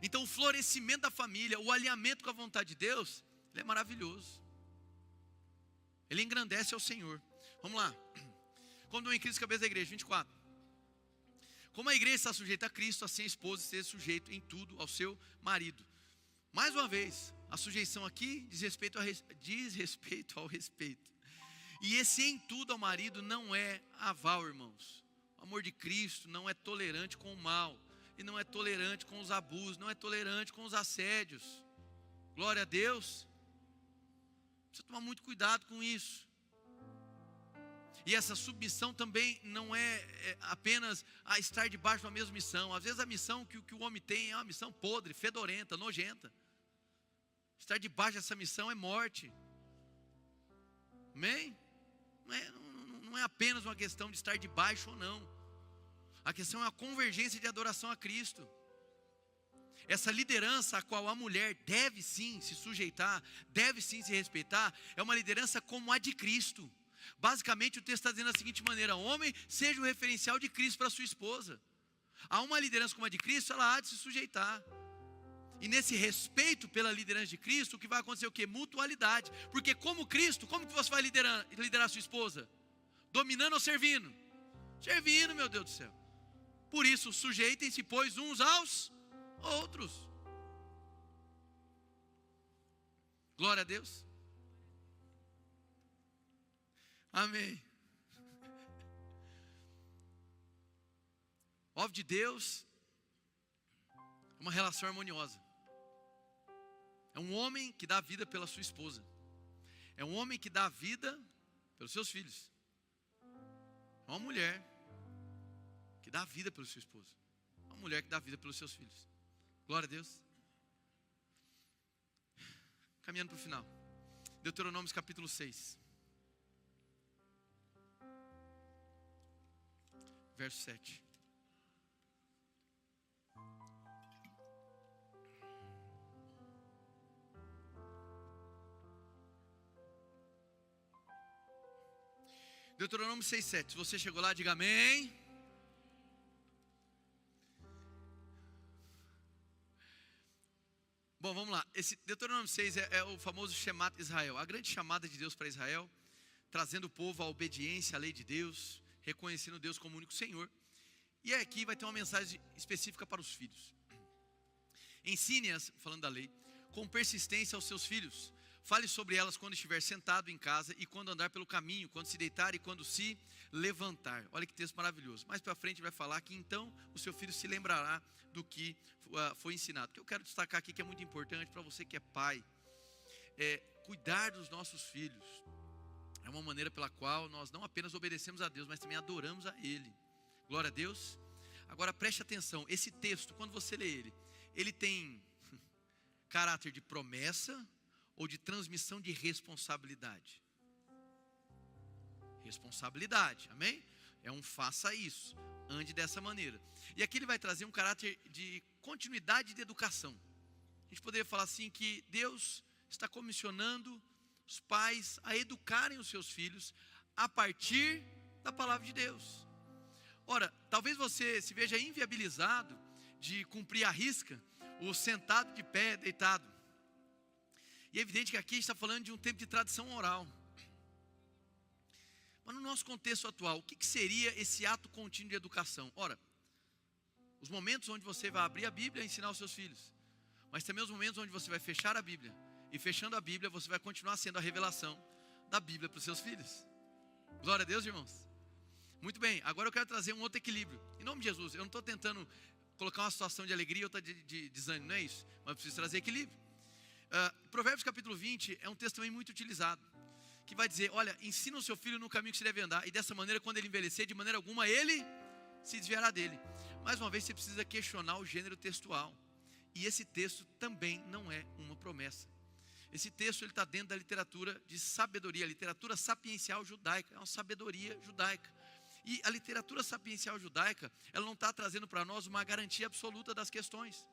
S1: Então o florescimento da família, o alinhamento com a vontade de Deus, ele é maravilhoso. Ele engrandece ao Senhor. Vamos lá. Como não em Cristo, cabeça da igreja, 24. Como a igreja está sujeita a Cristo, assim a esposa seja sujeita em tudo ao seu marido. Mais uma vez, a sujeição aqui diz respeito ao respeito. E esse em tudo ao marido não é aval, irmãos. O amor de Cristo não é tolerante com o mal. E não é tolerante com os abusos, não é tolerante com os assédios. Glória a Deus. Precisa tomar muito cuidado com isso. E essa submissão também não é apenas a estar debaixo da mesma missão. Às vezes a missão que o homem tem é uma missão podre, fedorenta, nojenta. Estar debaixo dessa missão é morte. Amém? Não é apenas uma questão de estar debaixo ou não. A questão é a convergência de adoração a Cristo. Essa liderança a qual a mulher deve sim se sujeitar, deve sim se respeitar, é uma liderança como a de Cristo. Basicamente o texto está dizendo da seguinte maneira: homem, seja o referencial de Cristo para sua esposa. Há uma liderança como a de Cristo, ela há de se sujeitar. E nesse respeito pela liderança de Cristo, o que vai acontecer é o quê? Mutualidade. Porque como Cristo, como que você vai liderar a sua esposa? Dominando ou servindo? Servindo, meu Deus do céu. Por isso, sujeitem-se, pois, uns aos outros. Glória a Deus. Amém. Óbvio de Deus é uma relação harmoniosa. É um homem que dá a vida pela sua esposa. É um homem que dá a vida pelos seus filhos. É uma mulher que dá a vida pelo seu esposo. É uma mulher que dá a vida pelos seus filhos. Glória a Deus. Caminhando para o final. Deuteronômio capítulo 6. Verso 7. Deuteronômio 6:7. Se você chegou lá, diga amém. Bom, vamos lá. Esse Deuteronômio 6 é o famoso Shemat Israel, a grande chamada de Deus para Israel, trazendo o povo à obediência à lei de Deus, reconhecendo Deus como único Senhor. E aqui vai ter uma mensagem específica para os filhos. Ensine-as, falando da lei, com persistência aos seus filhos. Fale sobre elas quando estiver sentado em casa e quando andar pelo caminho, quando se deitar e quando se levantar. Olha que texto maravilhoso. Mais para frente vai falar que então o seu filho se lembrará do que foi ensinado. O que eu quero destacar aqui, que é muito importante para você que é pai, é cuidar dos nossos filhos. É uma maneira pela qual nós não apenas obedecemos a Deus, mas também adoramos a Ele. Glória a Deus. Agora preste atenção, esse texto, quando você lê ele tem caráter de promessa ou de transmissão de responsabilidade? Responsabilidade, amém? É um faça isso, ande dessa maneira. E aqui ele vai trazer um caráter de continuidade de educação. A gente poderia falar assim que Deus está comissionando os pais a educarem os seus filhos a partir da palavra de Deus. Ora, talvez você se veja inviabilizado de cumprir a risca o sentado de pé, deitado. E é evidente que aqui está falando de um tempo de tradição oral. Mas no nosso contexto atual, o que seria esse ato contínuo de educação? Ora, os momentos onde você vai abrir a Bíblia e ensinar aos seus filhos. Mas também os momentos onde você vai fechar a Bíblia. E fechando a Bíblia, você vai continuar sendo a revelação da Bíblia para os seus filhos. Glória a Deus, irmãos. Muito bem, agora eu quero trazer um outro equilíbrio. Em nome de Jesus, eu não estou tentando colocar uma situação de alegria ou outra de desânimo, não é isso. Mas eu preciso trazer equilíbrio. Provérbios capítulo 20 é um texto também muito utilizado, que vai dizer, olha, ensina o seu filho no caminho que se deve andar, e dessa maneira, quando ele envelhecer, de maneira alguma ele se desviará dele. Mais uma vez, você precisa questionar o gênero textual, e esse texto também não é uma promessa. Esse texto está dentro da literatura de sabedoria, a literatura sapiencial judaica, é uma sabedoria judaica. E a literatura sapiencial judaica, ela não está trazendo para nós uma garantia absoluta das questões,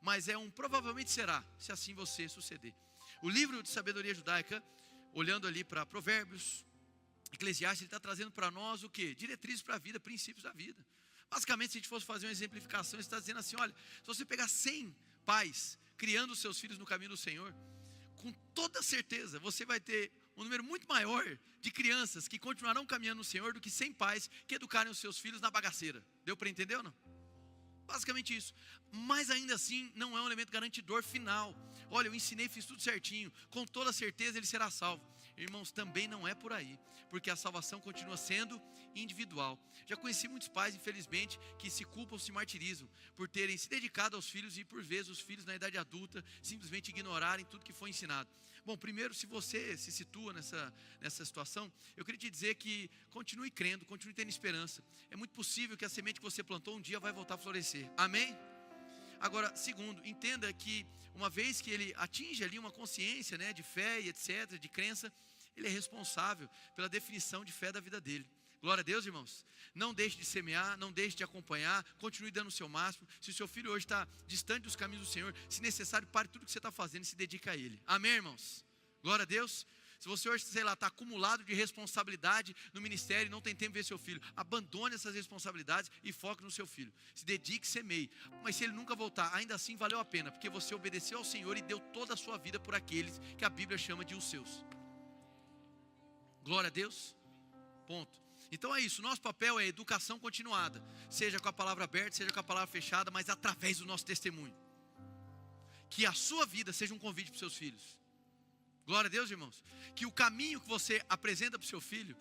S1: mas é um provavelmente será, se assim você suceder. O livro de sabedoria judaica, olhando ali para Provérbios, Eclesiastes, ele está trazendo para nós o quê? Diretrizes para a vida, princípios da vida. Basicamente, se a gente fosse fazer uma exemplificação, ele está dizendo assim, olha, se você pegar 100 pais criando os seus filhos no caminho do Senhor, com toda certeza você vai ter um número muito maior de crianças que continuarão caminhando no Senhor do que 100 pais que educarem os seus filhos na bagaceira. Deu para entender ou não? Basicamente isso. mas ainda assim não é um elemento garantidor final. Olha, eu ensinei, fiz tudo certinho, com toda certeza ele será salvo. Irmãos, também não é por aí, porque a salvação continua sendo individual. Já conheci muitos pais, infelizmente, que se culpam, se martirizam por terem se dedicado aos filhos e por vezes os filhos na idade adulta simplesmente ignorarem tudo que foi ensinado. Bom, primeiro, se você se situa nessa situação, eu queria te dizer que continue crendo, continue tendo esperança. É muito possível que a semente que você plantou um dia vai voltar a florescer. Amém? Agora, segundo, entenda que uma vez que ele atinge ali uma consciência, né, de fé e etc., de crença, ele é responsável pela definição de fé da vida dele. Glória a Deus, irmãos. Não deixe de semear, não deixe de acompanhar, continue dando o seu máximo. Se o seu filho hoje está distante dos caminhos do Senhor, se necessário, pare tudo que você está fazendo e se dedique a Ele. Amém, irmãos? Glória a Deus. Se você hoje, sei lá, está acumulado de responsabilidade no ministério e não tem tempo de ver seu filho, abandone essas responsabilidades e foque no seu filho. Se dedique, semeie. Mas se ele nunca voltar, ainda assim valeu a pena, porque você obedeceu ao Senhor e deu toda a sua vida por aqueles que a Bíblia chama de os seus. Glória a Deus. Ponto. Então é isso, nosso papel é educação continuada, seja com a palavra aberta, seja com a palavra fechada, mas através do nosso testemunho. Que a sua vida seja um convite para os seus filhos. Glória a Deus, irmãos. Que o caminho que você apresenta para o seu filho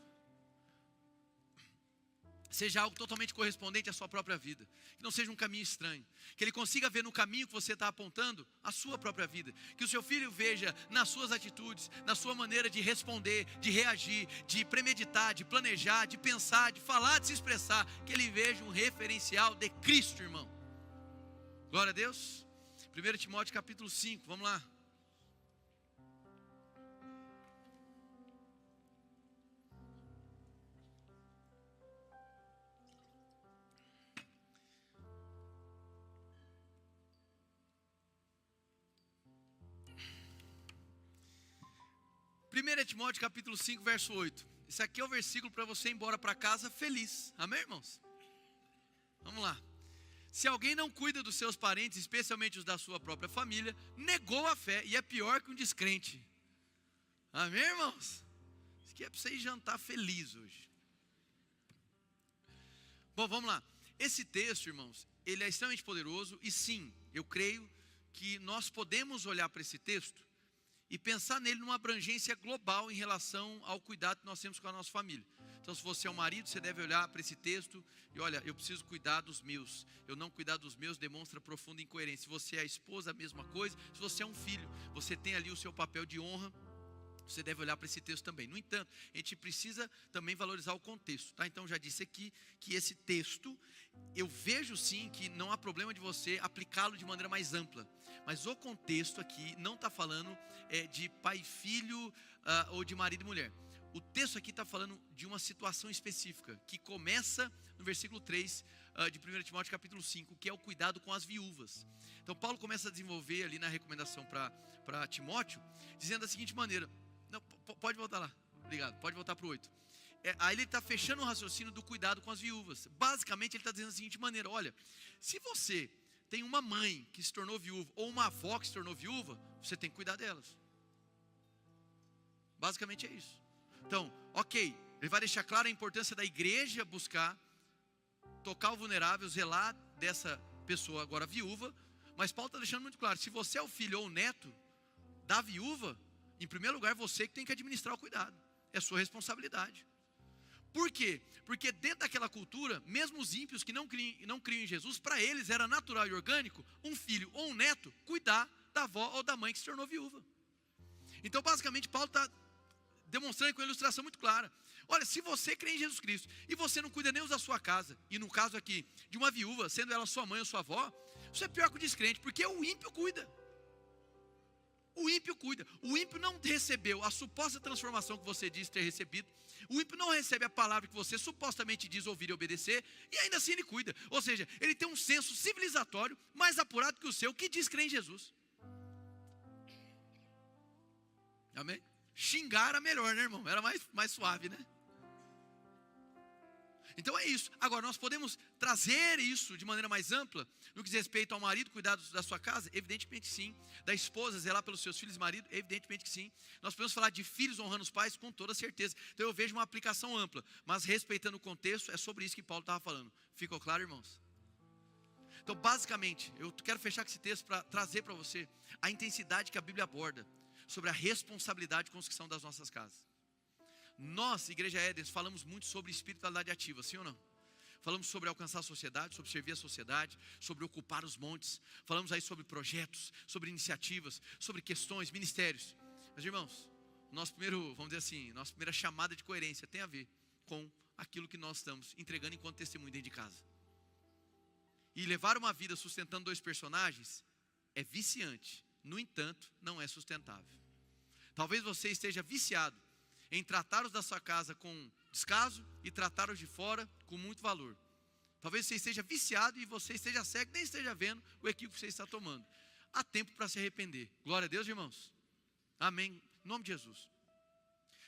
S1: seja algo totalmente correspondente à sua própria vida. Que não seja um caminho estranho. Que ele consiga ver no caminho que você está apontando a sua própria vida. Que o seu filho veja nas suas atitudes, na sua maneira de responder, de reagir, de premeditar, de planejar, de pensar, de falar, de se expressar. Que ele veja um referencial de Cristo, irmão. Glória a Deus. 1 Timóteo capítulo 5, vamos lá. Timóteo capítulo 5, verso 8. Esse aqui é o versículo para você ir embora para casa feliz. Amém, irmãos? Vamos lá. Se alguém não cuida dos seus parentes, especialmente os da sua própria família, negou a fé e é pior que um descrente. Amém, irmãos? Isso aqui é para você ir jantar feliz hoje. Bom, vamos lá. Esse texto, irmãos, ele é extremamente poderoso e sim, eu creio que nós podemos olhar para esse texto e pensar nele numa abrangência global em relação ao cuidado que nós temos com a nossa família. Então, se você é um marido, você deve olhar para esse texto e olha, eu preciso cuidar dos meus. Eu não cuidar dos meus demonstra profunda incoerência. Se você é a esposa, a mesma coisa. Se você é um filho, você tem ali o seu papel de honra. Você deve olhar para esse texto também. No entanto, a gente precisa também valorizar o contexto, tá? Então, já disse aqui que esse texto, eu vejo sim que não há problema de você aplicá-lo de maneira mais ampla. Mas o contexto aqui não está falando de pai e filho ou de marido e mulher. O texto aqui está falando de uma situação específica, que começa no versículo 3 de 1 Timóteo capítulo 5, que é o cuidado com as viúvas. Então, Paulo começa a desenvolver ali na recomendação para Timóteo, dizendo da seguinte maneira. Não, pode voltar lá, obrigado, pode voltar para o 8. Aí ele está fechando o raciocínio do cuidado com as viúvas. Basicamente ele está dizendo da seguinte maneira: olha, se você tem uma mãe que se tornou viúva, ou uma avó que se tornou viúva, você tem que cuidar delas. Basicamente é isso. Então, ok, ele vai deixar claro a importância da igreja buscar tocar o vulnerável, zelar dessa pessoa agora viúva, mas Paulo está deixando muito claro, se você é o filho ou o neto da viúva, em primeiro lugar, você que tem que administrar o cuidado. É sua responsabilidade. Por quê? Porque dentro daquela cultura, mesmo os ímpios que não criam em Jesus, para eles era natural e orgânico, um filho ou um neto, cuidar da avó ou da mãe que se tornou viúva. Então, basicamente, Paulo está demonstrando com uma ilustração muito clara. Olha, se você crê em Jesus Cristo, e você não cuida nem da sua casa, e no caso aqui, de uma viúva, sendo ela sua mãe ou sua avó, isso é pior que o descrente, porque o ímpio cuida. O ímpio cuida. O ímpio não recebeu a suposta transformação que você diz ter recebido. O ímpio não recebe a palavra que você supostamente diz ouvir e obedecer. E ainda assim ele cuida. Ou seja, ele tem um senso civilizatório mais apurado que o seu, que diz crer em Jesus. Amém? Xingar era melhor, né, irmão? Era mais suave, né? Então é isso. Agora, nós podemos trazer isso de maneira mais ampla no que diz respeito ao marido cuidar da sua casa? Evidentemente sim. Da esposa zelar pelos seus filhos e marido? Evidentemente que sim. Nós podemos falar de filhos honrando os pais? Com toda certeza. Então eu vejo uma aplicação ampla, mas respeitando o contexto, é sobre isso que Paulo estava falando. Ficou claro, irmãos? Então, basicamente, eu quero fechar com esse texto para trazer para você a intensidade que a Bíblia aborda sobre a responsabilidade de construção das nossas casas. Nós, Igreja Éden, falamos muito sobre espiritualidade ativa, sim ou não? Falamos sobre alcançar a sociedade, sobre servir a sociedade, sobre ocupar os montes. Falamos aí sobre projetos, sobre iniciativas, sobre questões, ministérios. Mas, irmãos, nosso primeiro, vamos dizer assim, nossa primeira chamada de coerência tem a ver com aquilo que nós estamos entregando enquanto testemunho dentro de casa. E levar uma vida sustentando 2 personagens é viciante. No entanto, não é sustentável. Talvez você esteja viciado em tratar os da sua casa com descaso e tratar os de fora com muito valor. Talvez você esteja viciado e você esteja cego, nem esteja vendo o equívoco que você está tomando. Há tempo para se arrepender. Glória a Deus, irmãos. Amém. Em nome de Jesus.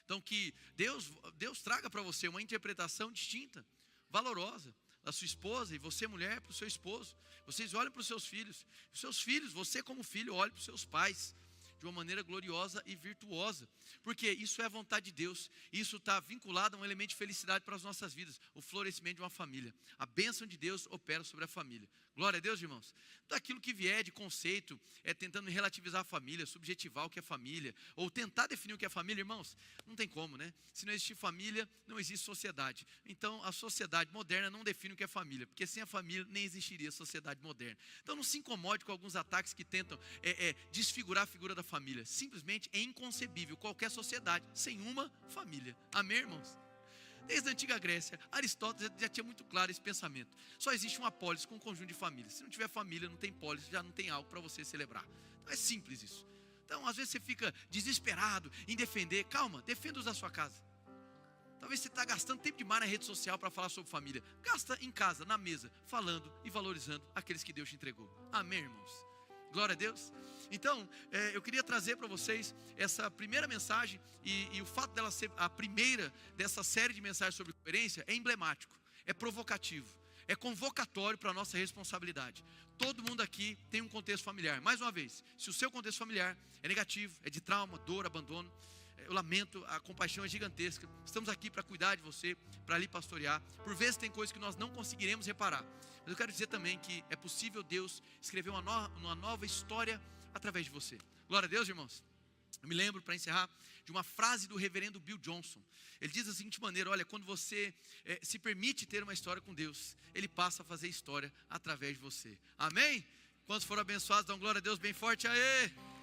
S1: Então que Deus traga para você uma interpretação distinta, valorosa, da sua esposa, e você mulher para o seu esposo. Vocês olhem para os seus filhos. Os seus filhos, você como filho, olhe para os seus pais de uma maneira gloriosa e virtuosa, porque isso é a vontade de Deus. Isso está vinculado a um elemento de felicidade para as nossas vidas, o florescimento de uma família. A bênção de Deus opera sobre a família. Glória a Deus, irmãos. Daquilo que vier de conceito, tentando relativizar a família, subjetivar o que é família, ou tentar definir o que é família, irmãos, não tem como, né? Se não existir família, não existe sociedade. Então, a sociedade moderna não define o que é família, porque sem a família nem existiria sociedade moderna. Então, não se incomode com alguns ataques que tentam desfigurar a figura da família. Simplesmente é inconcebível qualquer sociedade sem uma família. Amém, irmãos? Desde a antiga Grécia, Aristóteles já tinha muito claro esse pensamento. Só existe uma polis com um conjunto de famílias. Se não tiver família, não tem polis, já não tem algo para você celebrar. Então é simples isso. Então às vezes você fica desesperado em defender. Calma, defenda os da sua casa. Talvez você está gastando tempo demais na rede social para falar sobre família. Gasta em casa, na mesa, falando e valorizando aqueles que Deus te entregou. Amém, irmãos? Glória a Deus. Então, eu queria trazer para vocês essa primeira mensagem, e o fato dela ser a primeira dessa série de mensagens sobre coerência é emblemático, é provocativo, é convocatório para a nossa responsabilidade. Todo mundo aqui tem um contexto familiar. Mais uma vez, se o seu contexto familiar é negativo, é de trauma, dor, abandono, eu lamento, a compaixão é gigantesca. Estamos aqui para cuidar de você, para lhe pastorear. Por vezes tem coisas que nós não conseguiremos reparar, mas eu quero dizer também que é possível Deus escrever uma nova história através de você. Glória a Deus, irmãos. Eu me lembro, para encerrar, de uma frase do reverendo Bill Johnson. Ele diz da seguinte maneira: olha, quando você se permite ter uma história com Deus, Ele passa a fazer história através de você. Amém? Quantos foram abençoados, dão glória a Deus bem forte. Aê!